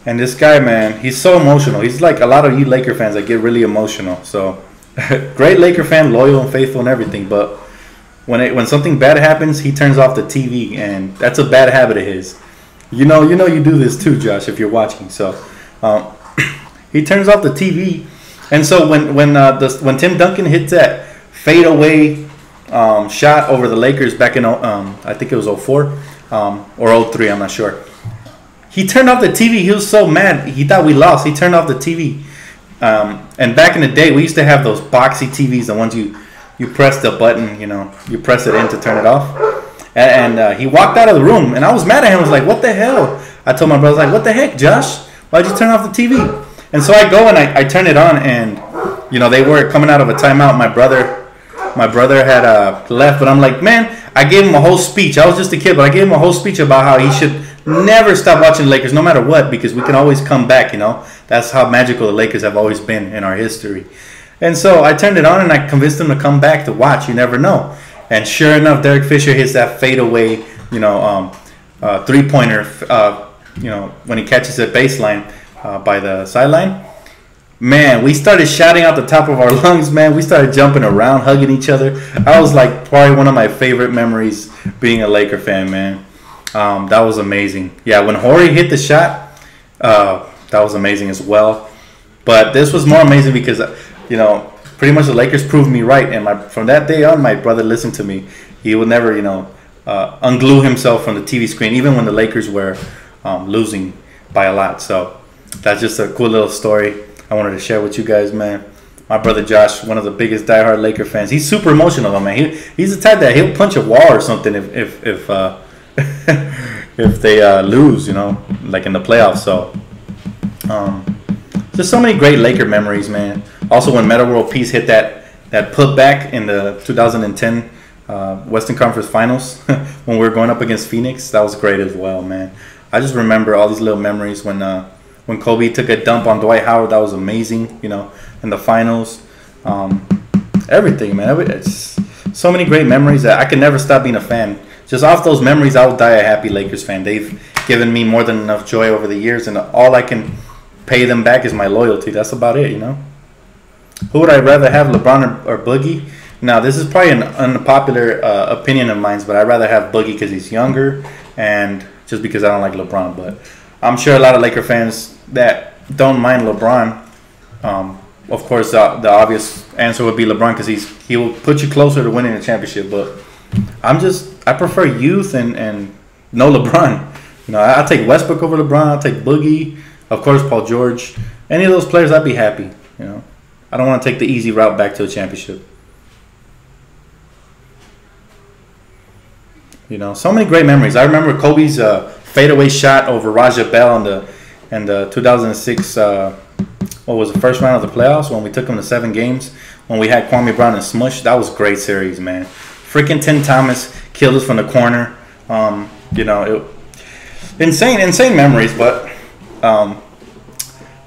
And this guy, man, he's so emotional. He's like a lot of you Laker fans that get really emotional. So, great Laker fan, loyal and faithful and everything. But when something bad happens, he turns off the TV, and that's a bad habit of his. You know you do this too, Josh, if you're watching. So, he turns off the TV, and so when Tim Duncan hits that fadeaway shot over the Lakers back in I think it was 04 or 03, I'm not sure. He turned off the TV. He was so mad. He thought we lost. He turned off the TV. And back in the day, we used to have those boxy TVs, the ones you press the button, you know, you press it in to turn it off. And he walked out of the room, and I was mad at him. I was like, what the hell? I told my brother, I was like, what the heck, Josh? Why'd you turn off the TV? And so I go and I turn it on, and, you know, they were coming out of a timeout. My brother had left, but I'm like, man, I gave him a whole speech. I was just a kid, but I gave him a whole speech about how he should never stop watching the Lakers, no matter what, because we can always come back, you know. That's how magical the Lakers have always been in our history. And so I turned it on, and I convinced him to come back to watch. You never know. And sure enough, Derek Fisher hits that fadeaway, you know, three-pointer, you know, when he catches it baseline by the sideline. Man, we started shouting out the top of our lungs, man. We started jumping around, hugging each other. I was like probably one of my favorite memories being a Laker fan, man. That was amazing. Yeah, when Horry hit the shot, that was amazing as well. But this was more amazing because, you know, pretty much the Lakers proved me right. And from that day on, my brother listened to me. He would never, you know, unglue himself from the TV screen, even when the Lakers were losing by a lot. So that's just a cool little story I wanted to share with you guys, man. My brother Josh, one of the biggest diehard Laker fans. He's super emotional, though, man. He's the type that he'll punch a wall or something if if they lose, you know, like in the playoffs. So, just so many great Laker memories, man. Also, when Metta World Peace hit that putback in the 2010 Western Conference Finals when we were going up against Phoenix, that was great as well, man. I just remember all these little memories when Kobe took a dump on Dwight Howard. That was amazing, you know, in the finals. Everything, man. It's so many great memories that I could never stop being a fan. Just off those memories, I will die a happy Lakers fan. They've given me more than enough joy over the years, and all I can pay them back is my loyalty. That's about it, you know. Who would I rather have, LeBron or Boogie? Now, this is probably an unpopular opinion of mine, but I'd rather have Boogie because he's younger and just because I don't like LeBron. But I'm sure a lot of Laker fans that don't mind LeBron, of course, the obvious answer would be LeBron because he will put you closer to winning a championship. But I prefer youth and no LeBron. You know, I'll take Westbrook over LeBron. I'll take Boogie. Of course, Paul George. Any of those players, I'd be happy. You know, I don't want to take the easy route back to a championship. You know, so many great memories. I remember Kobe's fadeaway shot over Raja Bell in the 2006 what was the first round of the playoffs when we took them to 7 games when we had Kwame Brown and Smush. That was a great series, man. Freaking Tim Thomas killed us from the corner. You know, insane memories. But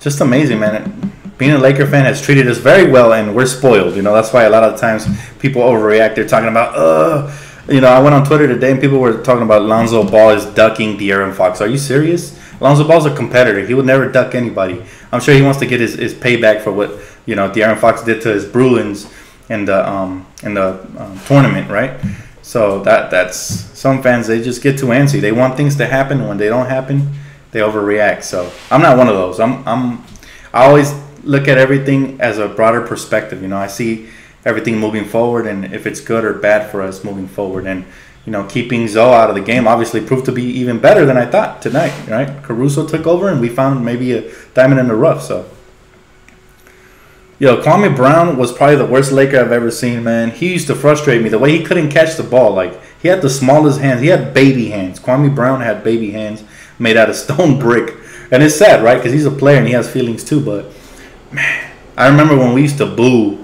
just amazing, man. Being a Laker fan has treated us very well, and we're spoiled. You know, that's why a lot of times people overreact. They're talking about, you know, I went on Twitter today and people were talking about Lonzo Ball is ducking De'Aaron Fox. Are you serious? Lonzo Ball's a competitor. He would never duck anybody. I'm sure he wants to get his payback for what, you know, De'Aaron Fox did to his Bruins in the tournament, right? So that's some fans, they just get too antsy. They want things to happen. When they don't happen, they overreact. So I'm not one of those. I always look at everything as a broader perspective. You know, I see everything moving forward, and if it's good or bad for us moving forward. And you know, keeping Zoe out of the game obviously proved to be even better than I thought tonight. Right? Caruso took over, and we found maybe a diamond in the rough. So. Yo, Kwame Brown was probably the worst Laker I've ever seen, man. He used to frustrate me. The way he couldn't catch the ball. Like, he had the smallest hands. He had baby hands. Kwame Brown had baby hands made out of stone brick. And it's sad, right? Because he's a player and he has feelings too. But, man, I remember when we used to boo.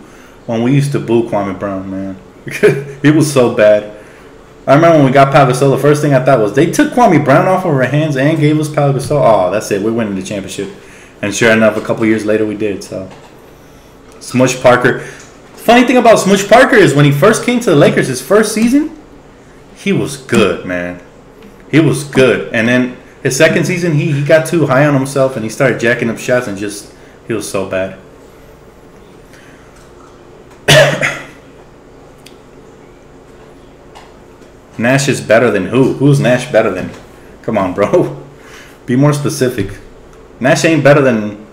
When we used to boo Kwame Brown, man. It was so bad. I remember when we got Pau Gasol, the first thing I thought was, they took Kwame Brown off of our hands and gave us Pau Gasol. Oh, that's it. We're winning the championship. And sure enough, a couple years later, we did, so... Smush Parker. Funny thing about Smush Parker is when he first came to the Lakers, his first season, he was good, man. He was good. And then his second season, he got too high on himself and he started jacking up shots and just, he was so bad. Nash is better than who? Who's Nash better than? Come on, bro. Be more specific. Nash ain't better than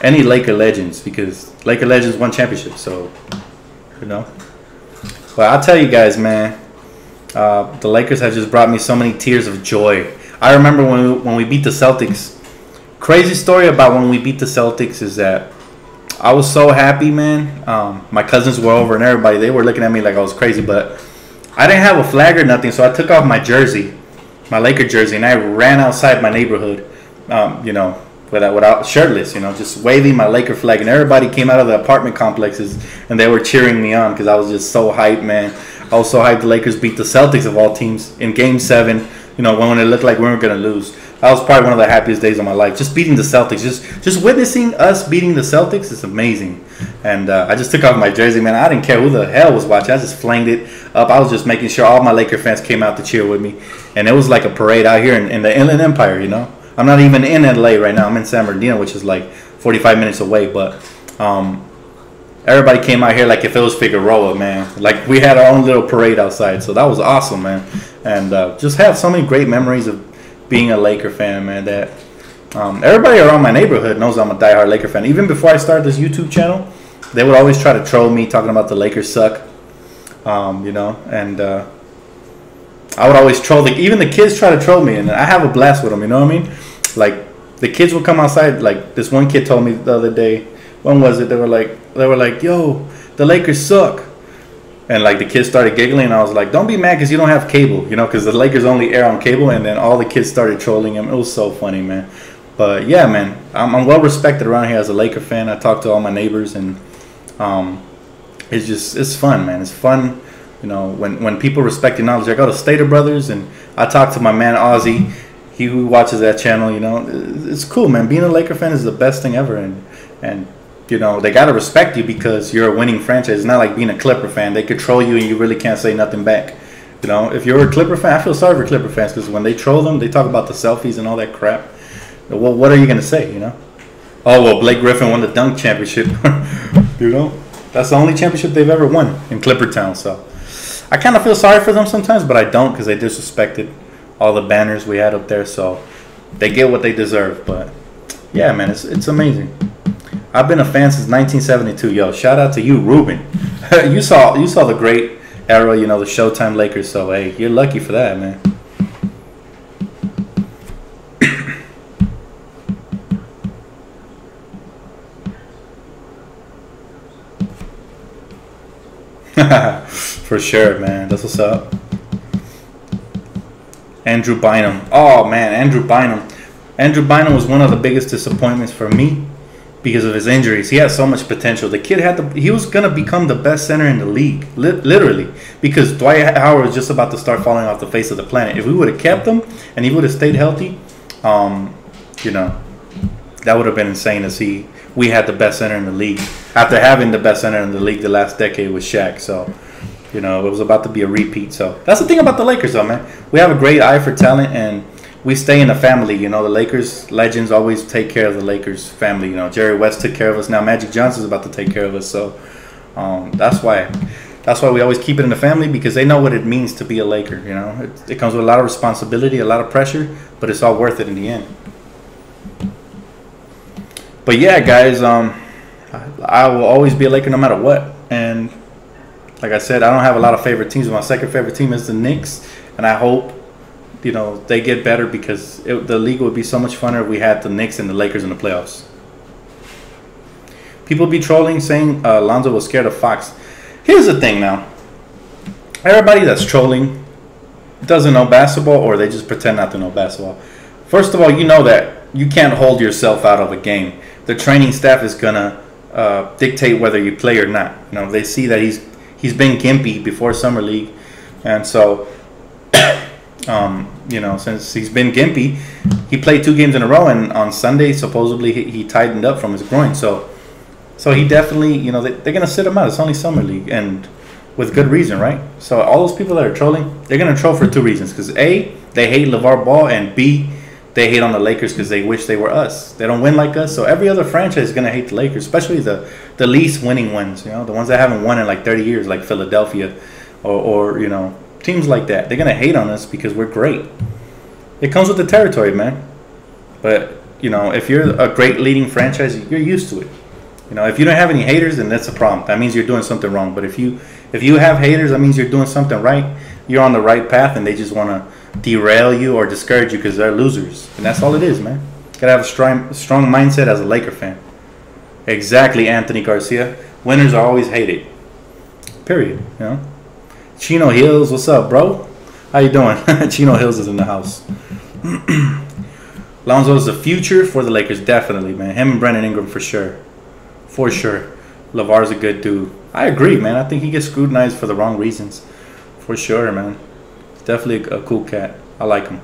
any Laker legends because Laker legends won championships, so you know. But I'll tell you guys, man, the Lakers have just brought me so many tears of joy. I remember when we beat the Celtics. Crazy story about when we beat the Celtics is that I was so happy, man. My cousins were over and everybody, they were looking at me like I was crazy, but I didn't have a flag or nothing, so I took off my jersey, my Laker jersey, and I ran outside my neighborhood, you know, without shirtless, you know, just waving my Laker flag, and everybody came out of the apartment complexes and they were cheering me on because I was just so hyped, man. I was so hyped the Lakers beat the Celtics of all teams in Game 7, you know, when it looked like we weren't going to lose. That was probably one of the happiest days of my life. Just beating the Celtics, just witnessing us beating the Celtics is amazing. And I just took off my jersey, man. I didn't care who the hell was watching. I just flanged it up. I was just making sure all my Laker fans came out to cheer with me. And it was like a parade out here in the Inland Empire, you know. I'm not even in LA right now. I'm in San Bernardino, which is like 45 minutes away. But everybody came out here like if it was Figueroa, man. Like we had our own little parade outside. So that was awesome, man. And just have so many great memories of being a Laker fan, man. That everybody around my neighborhood knows I'm a diehard Laker fan. Even before I started this YouTube channel, they would always try to troll me talking about the Lakers suck, you know. And I would always troll. Even the kids try to troll me, and I have a blast with them. You know what I mean? Like the kids would come outside. Like this one kid told me the other day. When was it? They were like, "Yo, the Lakers suck." And like the kids started giggling, and I was like, "Don't be mad because you don't have cable, you know, because the Lakers only air on cable." And then all the kids started trolling him. It was so funny, man. But yeah, man, I'm well respected around here as a Laker fan. I talk to all my neighbors, and it's fun, man. It's fun, you know, when people respect your knowledge. I go to Stater Brothers, and I talk to my man Ozzy. He who watches that channel, you know, it's cool, man. Being a Laker fan is the best thing ever, and you know, they got to respect you because you're a winning franchise. It's not like being a Clipper fan. They control you and you really can't say nothing back. You know, if you're a Clipper fan, I feel sorry for Clipper fans because when they troll them, they talk about the selfies and all that crap. Well, what are you going to say, you know? Oh, well, Blake Griffin won the dunk championship. You know, that's the only championship they've ever won in Clipper Town. So I kind of feel sorry for them sometimes, but I don't because they disrespected all the banners we had up there. So they get what they deserve. But yeah, man, it's amazing. I've been a fan since 1972. Yo, shout out to you, Ruben. you saw the great era, you know, the Showtime Lakers. So hey, you're lucky for that, man. For sure, man. That's what's up. Andrew Bynum. Oh man, Andrew Bynum. Andrew Bynum was one of the biggest disappointments for me. Because of his injuries, he had so much potential. The kid he was gonna become the best center in the league, literally. Because Dwight Howard was just about to start falling off the face of the planet. If we would have kept him and he would have stayed healthy, you know, That would have been insane to see. We had the best center in the league after having the best center in the league the last decade with Shaq. So, you know, it was about to be a repeat. So that's the thing about the Lakers, though, man. We have a great eye for talent, and we stay in the family. You know, the Lakers legends always take care of the Lakers family. You know, Jerry West took care of us. Now Magic Johnson's about to take care of us. So that's why we always keep it in the family, because they know what it means to be a Laker. You know, it comes with a lot of responsibility, a lot of pressure, but it's all worth it in the end. But yeah, guys, I will always be a Laker no matter what. And like I said, I don't have a lot of favorite teams. My second favorite team is the Knicks, and I hope, you know, they get better, because the league would be so much funner if we had the Knicks and the Lakers in the playoffs. People be trolling saying Lonzo was scared of Fox. Here's the thing now. Everybody that's trolling doesn't know basketball, or they just pretend not to know basketball. First of all, you know that you can't hold yourself out of a game. The training staff is going to dictate whether you play or not. You know, they see that he's been gimpy before Summer League. And so, you know, since he's been gimpy, he played 2 games in a row. And on Sunday, supposedly, he tightened up from his groin. So he definitely, you know, they're going to sit him out. It's only Summer League. And with good reason, right? So all those people that are trolling, they're going to troll for 2 reasons. Because A, they hate LeVar Ball. And B, they hate on the Lakers because they wish they were us. They don't win like us. So every other franchise is going to hate the Lakers, especially the least winning ones, you know, the ones that haven't won in like 30 years, like Philadelphia or you know, teams like that. They're going to hate on us because we're great. It comes with the territory, man. But, you know, if you're a great leading franchise, you're used to it. You know, if you don't have any haters, then that's a problem. That means you're doing something wrong. But if you have haters, that means you're doing something right. You're on the right path, and they just want to derail you or discourage you because they're losers. And that's all it is, man. Gotta have a strong mindset as a Laker fan. Exactly, Anthony Garcia. Winners are always hated. Period. You know. Chino Hills, what's up, bro? How you doing? Chino Hills is in the house. Lonzo is the future for the Lakers, definitely, man. Him and Brandon Ingram for sure. For sure. LeVar's a good dude. I agree, man. I think he gets scrutinized for the wrong reasons. For sure, man. Definitely a cool cat. I like him.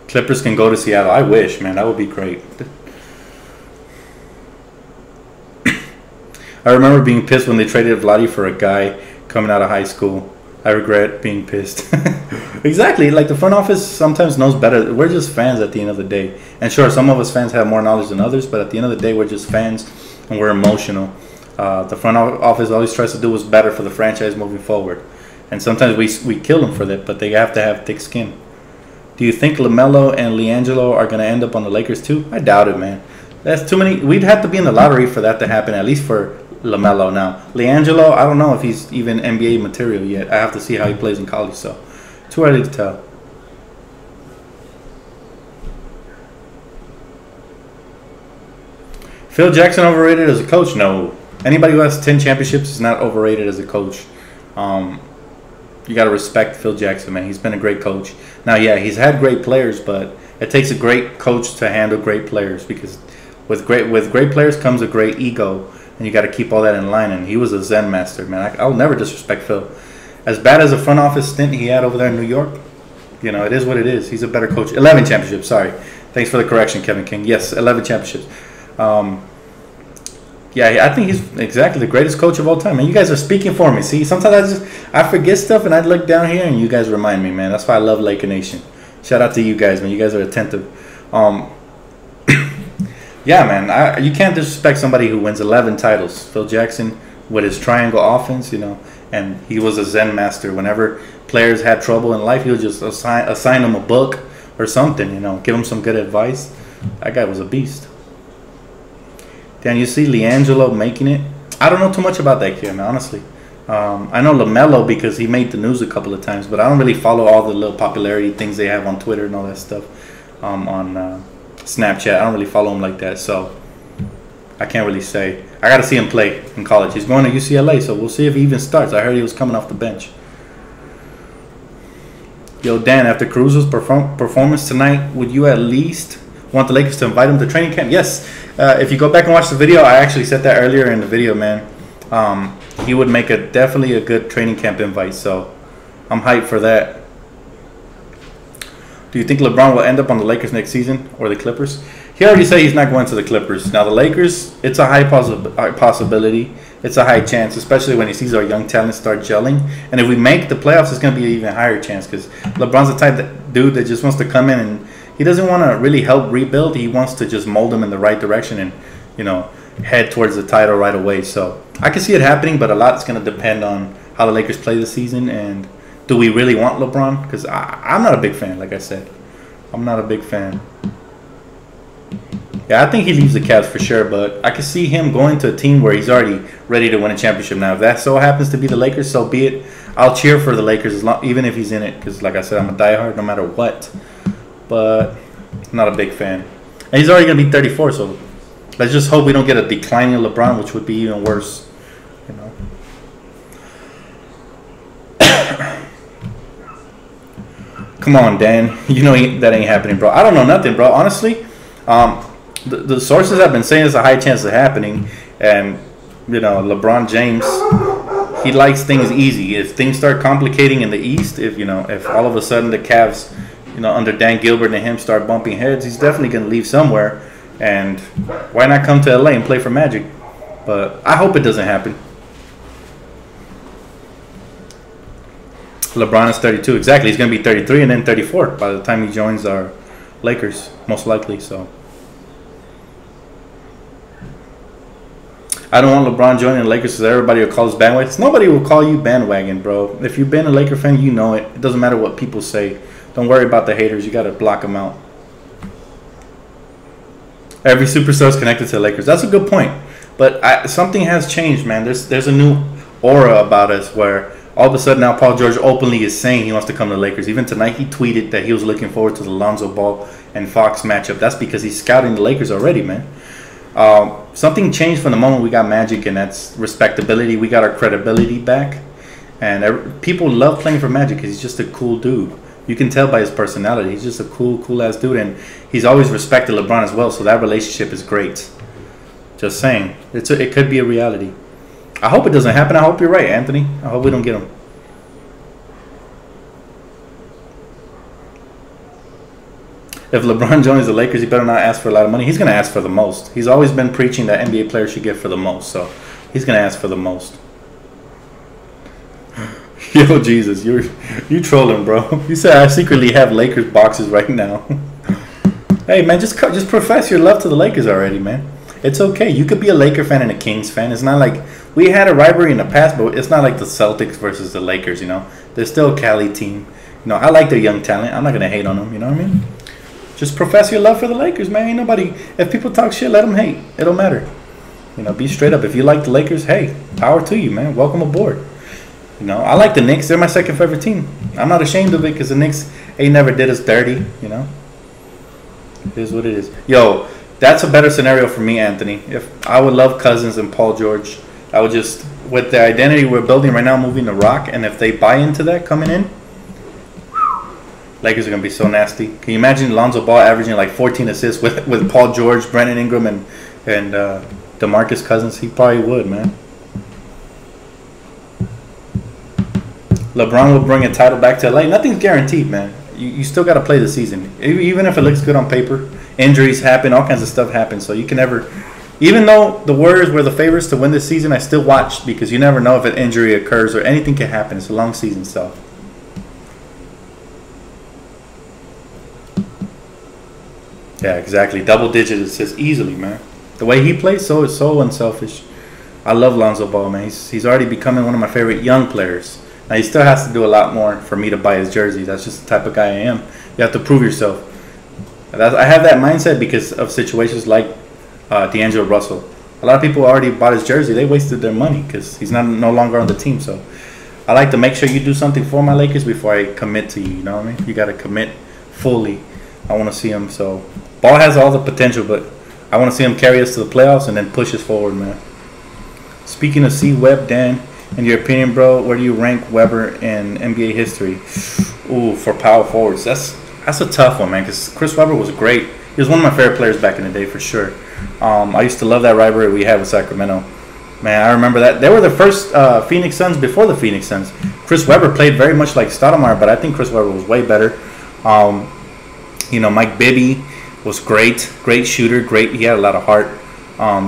Clippers can go to Seattle. I wish, man. That would be great. I remember being pissed when they traded Vlade for a guy coming out of high school. I regret being pissed. Exactly. Like, the front office sometimes knows better. We're just fans at the end of the day. And sure, some of us fans have more knowledge than others, but at the end of the day, we're just fans and we're emotional. The front office always tries to do what's better for the franchise moving forward. And sometimes we kill them for that, but they have to have thick skin. Do you think LaMelo and LiAngelo are going to end up on the Lakers too? I doubt it, man. That's too many. We'd have to be in the lottery for that to happen, at least for LaMelo now. LiAngelo, I don't know if he's even NBA material yet. I have to see how he plays in college, so too early to tell. Phil Jackson overrated as a coach? No. Anybody who has 10 championships is not overrated as a coach. You got to respect Phil Jackson, man. He's been a great coach. Now, yeah, he's had great players, but it takes a great coach to handle great players, because with great players comes a great ego, and you got to keep all that in line. And he was a Zen master, man. I'll never disrespect Phil. As bad as a front office stint he had over there in New York, you know, it is what it is. He's a better coach. 11 championships, sorry. Thanks for the correction, Kevin King. Yes, 11 championships. Yeah, I think he's exactly the greatest coach of all time. And you guys are speaking for me. See, sometimes I forget stuff, and I look down here, and you guys remind me, man. That's why I love Laker Nation. Shout out to you guys, man. You guys are attentive. Yeah, man. You can't disrespect somebody who wins 11 titles. Phil Jackson with his triangle offense, you know, and he was a Zen master. Whenever players had trouble in life, he would just assign them a book or something, you know, give them some good advice. That guy was a beast. Dan, you see LiAngelo making it? I don't know too much about that kid, man, honestly. I know LaMelo because he made the news a couple of times, but I don't really follow all the little popularity things they have on Twitter and all that stuff. On Snapchat, I don't really follow him like that, so I can't really say. I got to see him play in college. He's going to UCLA, so we'll see if he even starts. I heard he was coming off the bench. Yo, Dan, after Caruso's performance tonight, would you at least want the Lakers to invite him to training camp? Yes. If you go back and watch the video, I actually said that earlier in the video, man. He would make definitely a good training camp invite, so I'm hyped for that. Do you think LeBron will end up on the Lakers next season or the Clippers? He already said he's not going to the Clippers. Now, the Lakers, it's a high possibility. It's a high chance, especially when he sees our young talent start gelling. And if we make the playoffs, it's going to be an even higher chance because LeBron's the type of dude that just wants to come in and he doesn't want to really help rebuild. He wants to just mold them in the right direction and, you know, head towards the title right away. So I can see it happening, but a lot is going to depend on how the Lakers play this season and do we really want LeBron? Because I'm not a big fan, like I said. I'm not a big fan. Yeah, I think he leaves the Cavs for sure, but I can see him going to a team where he's already ready to win a championship. Now, if that so happens to be the Lakers, so be it. I'll cheer for the Lakers even if he's in it because, like I said, I'm a diehard no matter what. But I'm not a big fan. And he's already going to be 34, so let's just hope we don't get a declining LeBron, which would be even worse. You know. Come on, Dan. You know that ain't happening, bro. I don't know nothing, bro. Honestly, the sources have been saying it's a high chance of happening, and you know, LeBron James, he likes things easy. If things start complicating in the East, if all of a sudden the Cavs, under Dan Gilbert and him start bumping heads, he's definitely going to leave somewhere. And why not come to LA and play for Magic? But I hope it doesn't happen. LeBron is 32. Exactly. He's going to be 33 and then 34 by the time he joins our Lakers, most likely. So I don't want LeBron joining the Lakers because everybody will call us bandwagon. Nobody will call you bandwagon, bro. If you've been a Laker fan, you know it. It doesn't matter what people say. Don't worry about the haters. You got to block them out. Every superstar is connected to the Lakers. That's a good point. But something has changed, man. There's a new aura about us where all of a sudden now Paul George openly is saying he wants to come to the Lakers. Even tonight he tweeted that he was looking forward to the Lonzo Ball and Fox matchup. That's because he's scouting the Lakers already, man. Something changed from the moment we got Magic, and that's respectability. We got our credibility back. And people love playing for Magic because he's just a cool dude. You can tell by his personality. He's just a cool-ass dude. And he's always respected LeBron as well, so that relationship is great. Just saying. It could be a reality. I hope it doesn't happen. I hope you're right, Anthony. I hope we don't get him. If LeBron joins the Lakers, he better not ask for a lot of money. He's going to ask for the most. He's always been preaching that NBA players should get for the most. So he's going to ask for the most. Yo, Jesus, you trolling, bro. You said I secretly have Lakers boxes right now. Hey, man, just profess your love to the Lakers already, man. It's okay. You could be a Laker fan and a Kings fan. It's not like we had a rivalry in the past, but it's not like the Celtics versus the Lakers, They're still a Cali team. I like their young talent. I'm not going to hate on them, you know what I mean? Just profess your love for the Lakers, man. Ain't nobody. If people talk shit, let them hate. It don't matter. Be straight up. If you like the Lakers, hey, power to you, man. Welcome aboard. I like the Knicks. They're my second favorite team. I'm not ashamed of it because the Knicks ain't never did us dirty, It is what it is. Yo, that's a better scenario for me, Anthony. If I would love Cousins and Paul George, I would just, with the identity we're building right now, moving to Rock, and if they buy into that coming in, Lakers are going to be so nasty. Can you imagine Lonzo Ball averaging like 14 assists with Paul George, Brandon Ingram, and DeMarcus Cousins? He probably would, man. LeBron will bring a title back to LA. Nothing's guaranteed, man. You still got to play the season. Even if it looks good on paper, injuries happen, all kinds of stuff happens. So you can never, even though the Warriors were the favorites to win this season, I still watched because you never know if an injury occurs or anything can happen. It's a long season, so. Yeah, exactly. Double digit assists easily, man. The way he plays, so is so unselfish. I love Lonzo Ball, man. He's already becoming one of my favorite young players. Now, he still has to do a lot more for me to buy his jersey. That's just the type of guy I am. You have to prove yourself. I have that mindset because of situations like D'Angelo Russell. A lot of people already bought his jersey. They wasted their money because he's no longer on the team. So I like to make sure you do something for my Lakers before I commit to you. You know what I mean? You got to commit fully. I want to see him. So Ball has all the potential, but I want to see him carry us to the playoffs and then push us forward, man. Speaking of C-Web, Dan, in your opinion, bro, where do you rank Weber in NBA history? Ooh, for power forwards. That's a tough one, man, because Chris Webber was great. He was one of my favorite players back in the day, for sure. I used to love that rivalry we had with Sacramento. Man, I remember that. They were the first Phoenix Suns before the Phoenix Suns. Chris Webber played very much like Stoudemire, but I think Chris Webber was way better. Mike Bibby was great shooter, great. He had a lot of heart.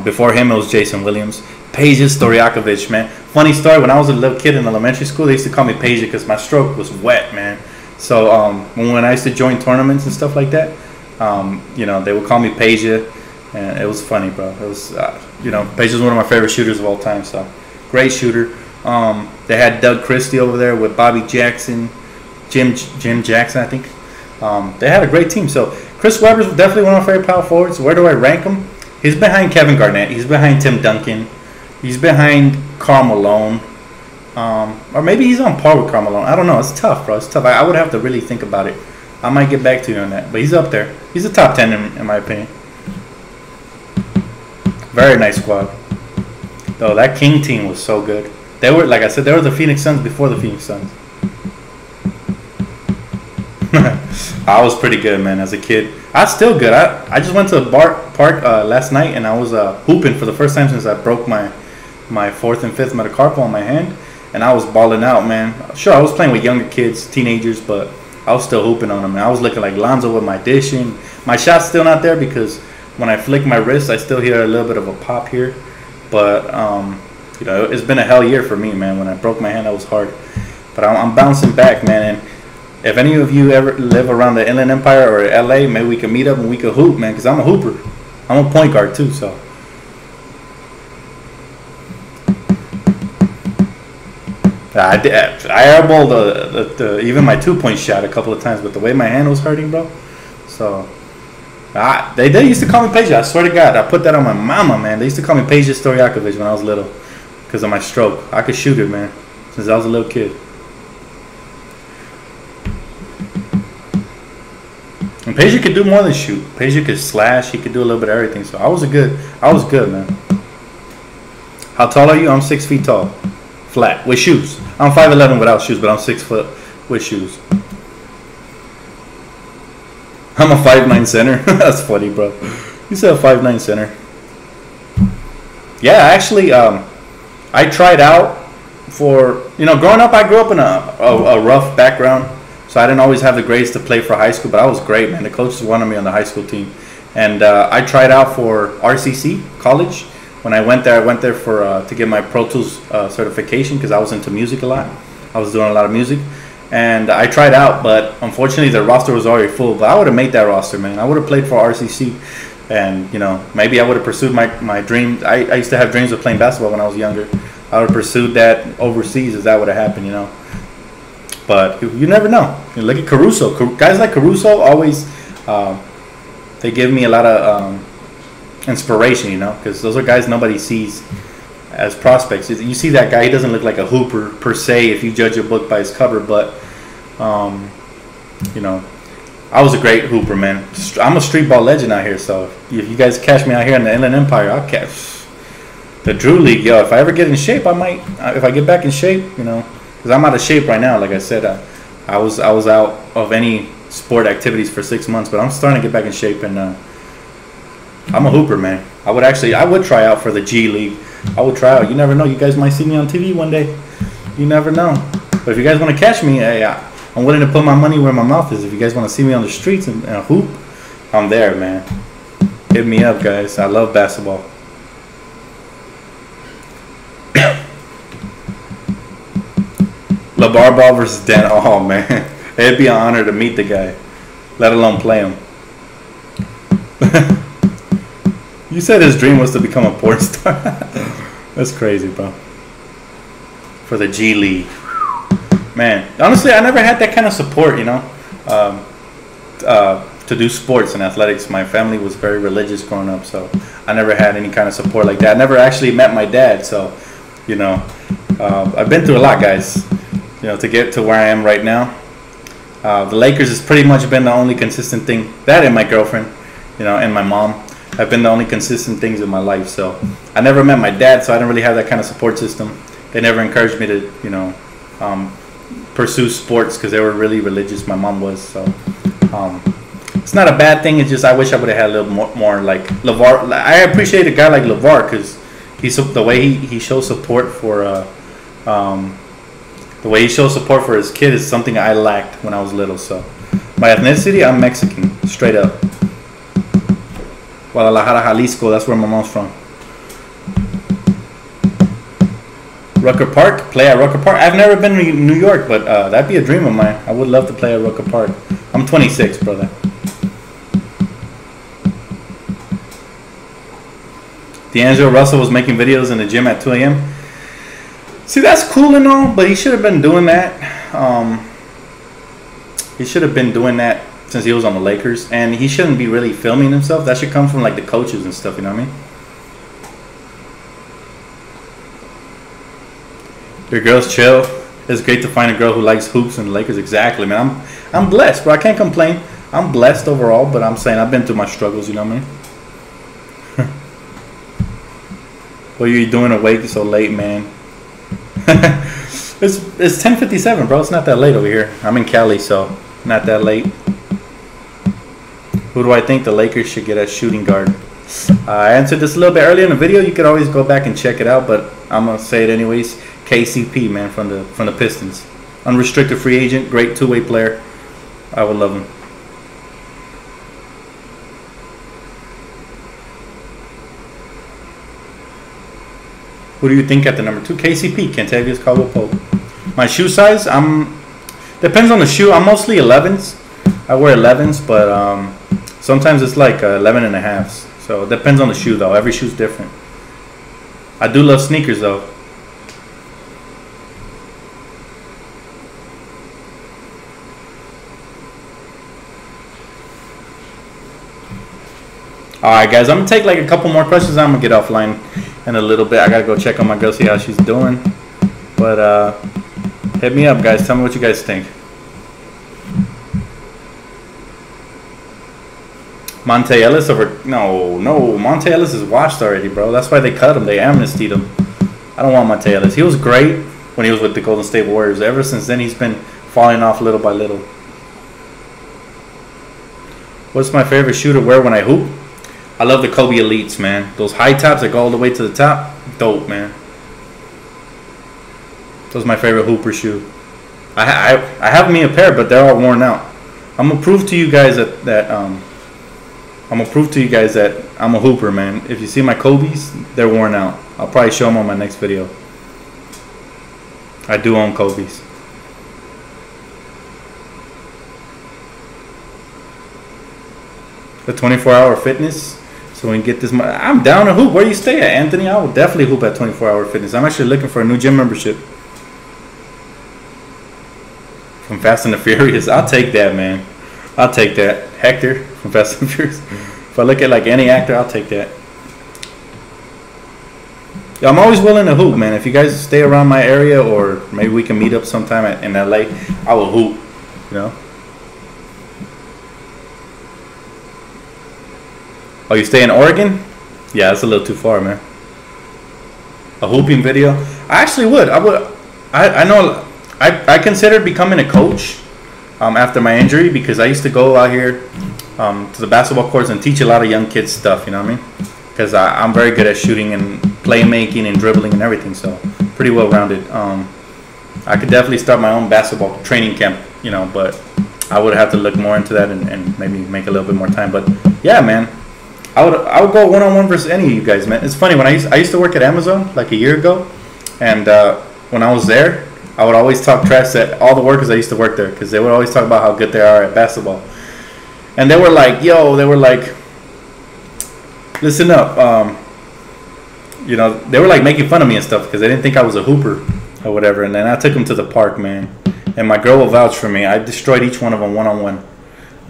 Before him, it was Jason Williams. Peja Stojakovic, man. Funny story, when I was a little kid in elementary school, they used to call me Peja because my stroke was wet, man. So when I used to join tournaments and stuff like that, they would call me Peja, and it was funny, bro. It was, Peja's one of my favorite shooters of all time, so great shooter. They had Doug Christie over there with Bobby Jackson, Jim Jackson, I think. They had a great team. So Chris Webber's definitely one of my favorite power forwards. Where do I rank him? He's behind Kevin Garnett. He's behind Tim Duncan. He's behind Karl Malone. Or maybe he's on par with Karl Malone. I don't know. It's tough, bro. It's tough. I would have to really think about it. I might get back to you on that. But he's up there. He's a top 10 in my opinion. Very nice squad. Though that King team was so good. They were, like I said, they were the Phoenix Suns before the Phoenix Suns. I was pretty good, man, as a kid. I was still good. I just went to the park last night, and I was hooping for the first time since I broke my 4th and 5th metacarpal on my hand, and I was balling out, man. Sure, I was playing with younger kids, teenagers, but I was still hooping on them, and I was looking like Lonzo with my dishing. My shot's still not there because when I flick my wrist, I still hear a little bit of a pop here. But, it's been a hell year for me, man. When I broke my hand, that was hard. But I'm bouncing back, man, and if any of you ever live around the Inland Empire or LA, maybe we can meet up and we can hoop, man, because I'm a hooper. I'm a point guard, too, so. I airballed even my 2-point shot a couple of times, but the way my hand was hurting, bro. So, they used to call me Peja. I swear to God, I put that on my mama, man. They used to call me Peja Stojakovic when I was little because of my stroke. I could shoot it, man, since I was a little kid. And Peja could do more than shoot. Peja could slash. He could do a little bit of everything. So I was good, man. How tall are you? I'm 6 feet tall. Flat. With shoes. I'm 5'11" without shoes, but I'm 6 foot with shoes. I'm a 5'9" center. That's funny, bro. You said a 5'9" center. Yeah, actually, I tried out for, growing up, I grew up in a rough background. So I didn't always have the grades to play for high school, but I was great, man. The coaches wanted me on the high school team. And I tried out for RCC college. When I went there for to get my Pro Tools certification because I was into music a lot. I was doing a lot of music. And I tried out, but unfortunately the roster was already full. But I would have made that roster, man. I would have played for RCC. And, maybe I would have pursued my dream. I used to have dreams of playing basketball when I was younger. I would have pursued that overseas if that would have happened, But you never know. Look at Caruso. Guys like Caruso always, they give me a lot of inspiration, because those are guys nobody sees as prospects. You see that guy, he doesn't look like a hooper per se if you judge a book by his cover, but, I was a great hooper, man. I'm a streetball legend out here, so if you guys catch me out here in the Inland Empire, I'll catch the Drew League. Yo, if I ever get in shape, I might, if I get back in shape, because I'm out of shape right now. Like I said, I was out of any sport activities for 6 months, but I'm starting to get back in shape, and I'm a hooper, man. I would try out for the G League. I would try out. You never know. You guys might see me on TV one day. You never know. But if you guys want to catch me, hey, I'm willing to put my money where my mouth is. If you guys want to see me on the streets and hoop, I'm there, man. Hit me up, guys. I love basketball. LeBron Ball versus Dan. Oh, man. It'd be an honor to meet the guy, let alone play him. You said his dream was to become a porn star. That's crazy, bro. For the G League. Man, honestly, I never had that kind of support, to do sports and athletics. My family was very religious growing up, so I never had any kind of support like that. I never actually met my dad, so, I've been through a lot, guys, to get to where I am right now. The Lakers has pretty much been the only consistent thing. That and my girlfriend, and my mom have been the only consistent things in my life. So I never met my dad, so I didn't really have that kind of support system. They never encouraged me to, pursue sports because they were really religious. My mom was, so it's not a bad thing. It's just I wish I would have had a little more like LeVar. I appreciate a guy like LeVar because the way he shows support for the way he shows support for his kid is something I lacked when I was little. So my ethnicity, I'm Mexican, Straight up. Guadalajara, Jalisco. That's where my mom's from. Rucker Park. Play at Rucker Park. I've never been to New York, but that'd be a dream of mine. I would love to play at Rucker Park. I'm 26, brother. D'Angelo Russell was making videos in the gym at 2 a.m. See, that's cool and all, but he should have been doing that. He should have been doing that since he was on the Lakers. And he shouldn't be really filming himself. That should come from like the coaches and stuff, you know what I mean? Your girl's chill. It's great to find a girl who likes hoops and the Lakers. Exactly, man. I'm blessed, bro. I can't complain. I'm blessed overall, but I'm saying I've been through my struggles, you know what I mean? What are you doing awake so late, man? It's 10:57, bro. It's not that late over here. I'm in Cali, so not that late. Who do I think the Lakers should get as shooting guard? I answered this a little bit earlier in the video. You could always go back and check it out, but I'm gonna say it anyways. KCP, man, from the Pistons. Unrestricted free agent, great two-way player. I would love him. Who do you think at the number 2? KCP, Kentavious Caldwell-Pope. My shoe size, depends on the shoe. I'm mostly 11s. I wear 11s, but sometimes it's like 11 and a halves. So it depends on the shoe, though. Every shoe's different. I do love sneakers, though. Alright, guys, I'm going to take like a couple more questions. I'm going to get offline in a little bit. I got to go check on my girl, see how she's doing. But hit me up, guys. Tell me what you guys think. Monte Ellis over... No. Monte Ellis is washed already, bro. That's why they cut him. They amnestied him. I don't want Monte Ellis. He was great when he was with the Golden State Warriors. Ever since then, he's been falling off little by little. What's my favorite shoe to wear when I hoop? I love the Kobe Elites, man. Those high tops that go all the way to the top. Dope, man. Those are my favorite hooper shoe. I have me a pair, but they're all worn out. I'm gonna prove to you guys that I'm a hooper, man. If you see my Kobe's, they're worn out. I'll probably show them on my next video. I do own Kobe's. The 24-hour fitness. So we can get this. I'm down to hoop. Where you stay at, Anthony? I will definitely hoop at 24-hour fitness. I'm actually looking for a new gym membership. From Fast and the Furious. I'll take that, man. I'll take that. Hector from Fast and the Furious. If I look at like any actor, I'll take that. Yeah, I'm always willing to hoop, man. If you guys stay around my area, or maybe we can meet up sometime in LA, I will hoop. You know. Oh, you stay in Oregon? Yeah, that's a little too far, man. A hooping video? I actually would. I know. I considered becoming a coach after my injury, because I used to go out here to the basketball courts and teach a lot of young kids stuff. You know what I mean? Because I'm very good at shooting and playmaking and dribbling and everything. So pretty well rounded. I could definitely start my own basketball training camp. You know, but I would have to look more into that and maybe make a little bit more time. But yeah, man. I would go one-on-one versus any of you guys, man. It's funny, when I used to work at Amazon like a year ago, and when I was there, I would always talk trash at all the workers that used to work there, because they would always talk about how good they are at basketball. And they were like, listen up. You know, they were like making fun of me and stuff because they didn't think I was a hooper or whatever. And then I took them to the park, man. And my girl will vouch for me. I destroyed each one of them one-on-one.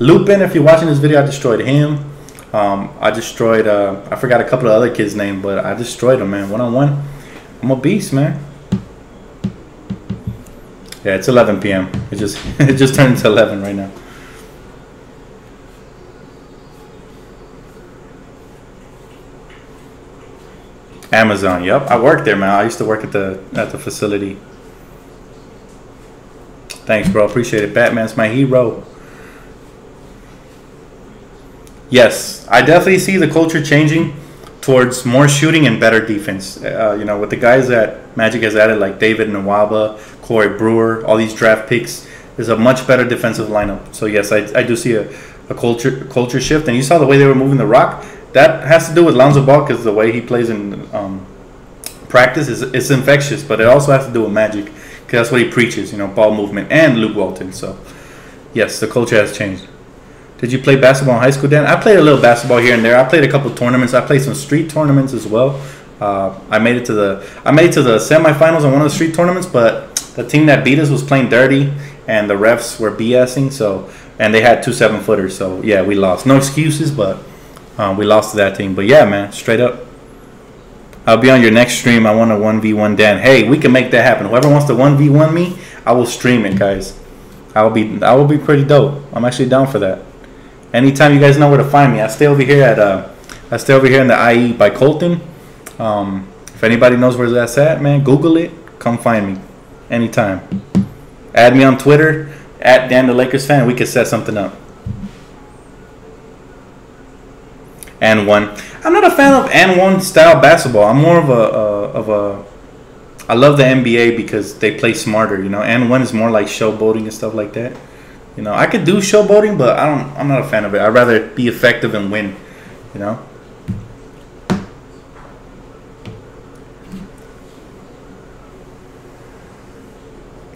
Lupin, if you're watching this video, I destroyed him. I destroyed, I forgot a couple of other kids' names, but I destroyed them, man. One-on-one. I'm a beast, man. Yeah, it's 11 p.m. It just turned into 11 right now. Amazon, yep. I worked there, man. I used to work at the facility. Thanks, bro. Appreciate it. Batman's my hero. Yes, I definitely see the culture changing towards more shooting and better defense. You know, with the guys that Magic has added, like David Nwaba, Corey Brewer, all these draft picks, there's a much better defensive lineup. So yes, I do see a a culture shift. And you saw the way they were moving the rock. That has to do with Lonzo Ball because the way he plays in practice is infectious, but it also has to do with Magic because that's what he preaches, ball movement, and Luke Walton. So, yes, the culture has changed. Did you play basketball in high school, Dan? I played a little basketball here and there. I played a couple tournaments. I played some street tournaments as well. I made it to the semifinals on one of the street tournaments, but the team that beat us was playing dirty, and the refs were BSing. And they had 2 7-footers. So yeah, we lost. No excuses, but we lost to that team. But yeah, man, straight up. I'll be on your next stream. I want a 1v1 Dan. Hey, we can make that happen. Whoever wants to 1v1 me, I will stream it, guys. I will be pretty dope. I'm actually down for that. Anytime, you guys know where to find me. I stay over here in the IE by Colton. If anybody knows where that's at, man, Google it. Come find me anytime. Add me on Twitter at Dan the Lakers fan. We could set something up. And one. I'm not a fan of and one style basketball. I'm more of a. I love the NBA because they play smarter. And one is more like showboating and stuff like that. I could do showboating, but I'm not a fan of it. I'd rather be effective and win.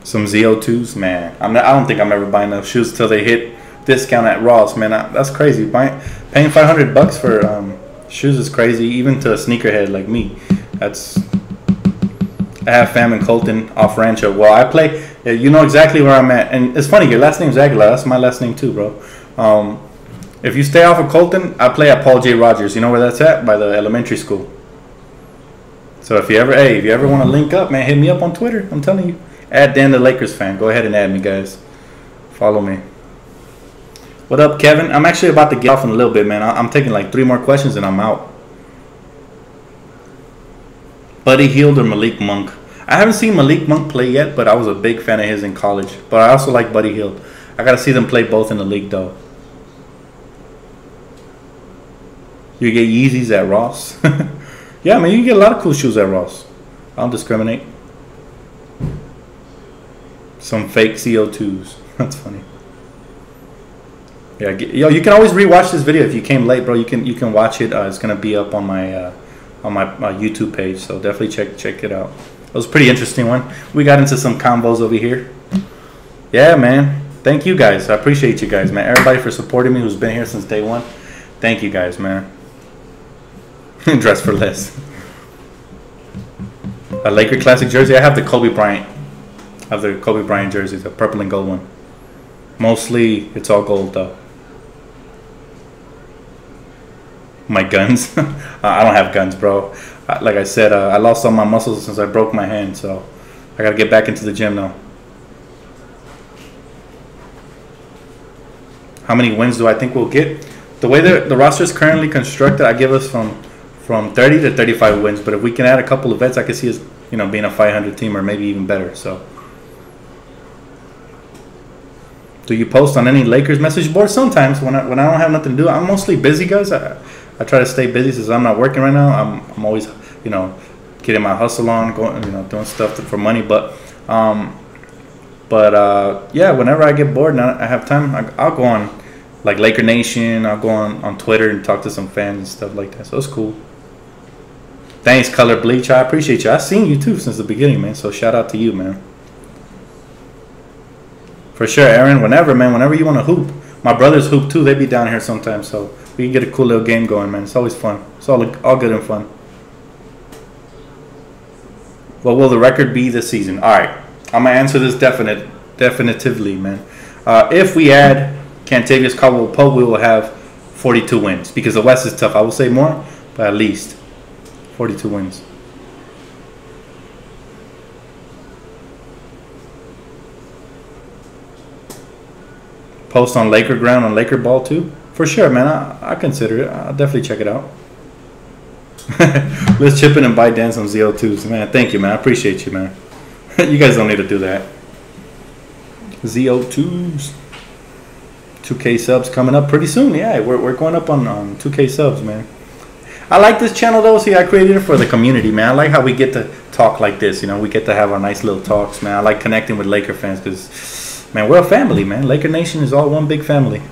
Some ZO2s, man. I don't think I'm ever buying those shoes till they hit discount at Ross, man. That's crazy. Paying $500 for shoes is crazy, even to a sneakerhead like me. I have fam in Colton off Rancho. Well, I play. You know exactly where I'm at, and it's funny. Your last name's Aguilar. That's my last name too, bro. If you stay off of Colton, I play at Paul J. Rogers. You know where that's at? By the elementary school. So if you ever want to link up, man, hit me up on Twitter. I'm telling you. Add Dan the Lakers fan. Go ahead and add me, guys. Follow me. What up, Kevin? I'm actually about to get off in a little bit, man. I'm taking like 3 more questions and I'm out. Buddy Hield or Malik Monk? I haven't seen Malik Monk play yet, but I was a big fan of his in college. But I also like Buddy Hield. I got to see them play both in the league, though. You get Yeezys at Ross? Yeah, man, you get a lot of cool shoes at Ross. I don't discriminate. Some fake CO2s. That's funny. Yeah, you can always rewatch this video if you came late, bro. You can watch it. It's gonna be up on my YouTube page, so definitely check it out. It was a pretty interesting one. We got into some combos over here. Yeah, man. Thank you guys. I appreciate you guys, man. Everybody for supporting me who's been here since day one. Thank you guys, man. Dress for less. A Laker classic jersey. I have the Kobe Bryant. I have the Kobe Bryant jersey, the purple and gold one. Mostly, it's all gold though. My guns. I don't have guns, bro. Like I said, I lost all my muscles since I broke my hand, so I gotta get back into the gym now. How many wins do I think we'll get? The way the roster is currently constructed, I give us from 30 to 35 wins. But if we can add a couple of vets, I can see us, being a 500 team or maybe even better. So, do you post on any Lakers message board? Sometimes when I don't have nothing to do. I'm mostly busy, guys. I try to stay busy since I'm not working right now. I'm always, getting my hustle on, going, doing stuff for money. But yeah, whenever I get bored and I have time, I'll go on like Laker Nation. I'll go on Twitter and talk to some fans and stuff like that. So it's cool. Thanks, Color Bleach. I appreciate you. I've seen you too since the beginning, man. So shout out to you, man. For sure, Aaron. Whenever you want to hoop. My brothers hoop too. They be down here sometimes, so we can get a cool little game going, man. It's always fun. It's all good and fun. What will the record be this season? All right, I'm gonna answer this definitively, man. If we add Kentavious Caldwell-Pope, we will have 42 wins because the West is tough. I will say more, but at least 42 wins. Post on Laker ground on Laker ball too? For sure, man. I consider it. I'll definitely check it out. Let's chip in and buy Dan some ZO2s. Man, thank you, man. I appreciate you, man. You guys don't need to do that. ZO2s. 2K subs coming up pretty soon. Yeah, we're going up on 2K subs, man. I like this channel, though. See, I created it for the community, man. I like how we get to talk like this. We get to have our nice little talks, man. I like connecting with Laker fans because, man, we're a family, man. Laker Nation is all one big family.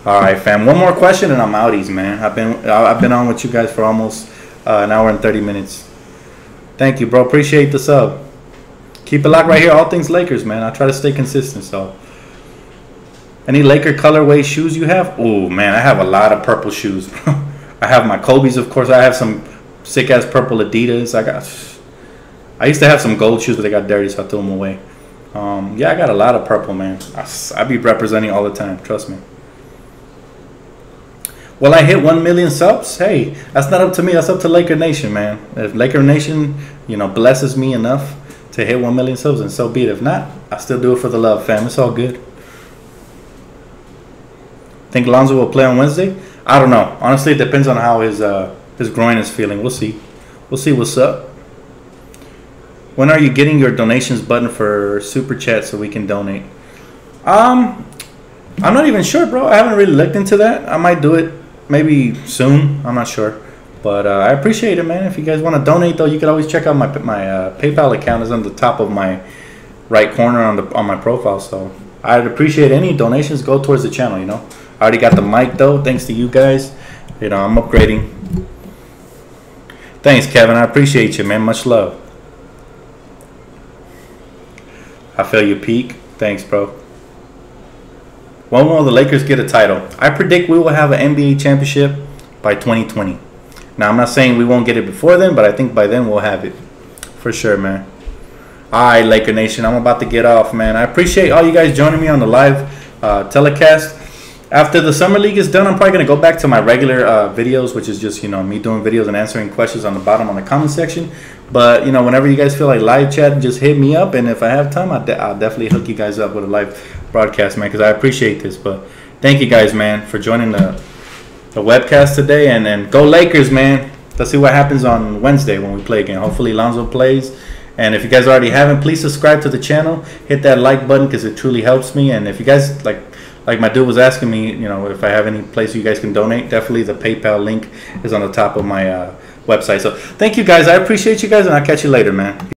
All right, fam. One more question and I'm outies, man. I've been on with you guys for almost an hour and 30 minutes. Thank you, bro. Appreciate the sub. Keep it locked right here. All things Lakers, man. I try to stay consistent. So, any Laker colorway shoes you have? Oh man, I have a lot of purple shoes. I have my Kobe's, of course. I have some sick ass purple Adidas. I used to have some gold shoes, but they got dirty, so I threw them away. Yeah, I got a lot of purple, man. I be representing all the time. Trust me. Will I hit 1 million subs? Hey, that's not up to me. That's up to Laker Nation, man. If Laker Nation, blesses me enough to hit 1 million subs, and so be it. If not, I still do it for the love, fam. It's all good. Think Lonzo will play on Wednesday? I don't know. Honestly, it depends on how his groin is feeling. We'll see. We'll see what's up. When are you getting your donations button for Super Chat so we can donate? I'm not even sure, bro. I haven't really looked into that. I might do it maybe soon. I'm not sure. But I appreciate it, man. If you guys want to donate, though, you can always check out my PayPal account. Is on the top of my right corner on my profile. So I'd appreciate any donations go towards the channel, I already got the mic, though, thanks to you guys. I'm upgrading. Thanks, Kevin. I appreciate you, man. Much love. I feel you peak. Thanks, bro. When will the Lakers get a title? I predict we will have an NBA championship by 2020. Now, I'm not saying we won't get it before then, but I think by then we'll have it. For sure, man. All right, Laker Nation. I'm about to get off, man. I appreciate all you guys joining me on the live telecast. After the Summer League is done, I'm probably going to go back to my regular videos, which is just, me doing videos and answering questions on the bottom on the comment section. But, whenever you guys feel like live chat, just hit me up. And if I have time, I'll definitely hook you guys up with a live broadcast, man, because I appreciate this. But thank you guys, man, for joining the webcast today. And then go Lakers, man. Let's see what happens on Wednesday when we play again. Hopefully Lonzo plays. And if you guys already haven't, please subscribe to the channel. Hit that like button because it truly helps me. And if you guys, like my dude was asking me, if I have any place you guys can donate, definitely the PayPal link is on the top of my website. So thank you guys. I appreciate you guys, and I'll catch you later, man. Peace.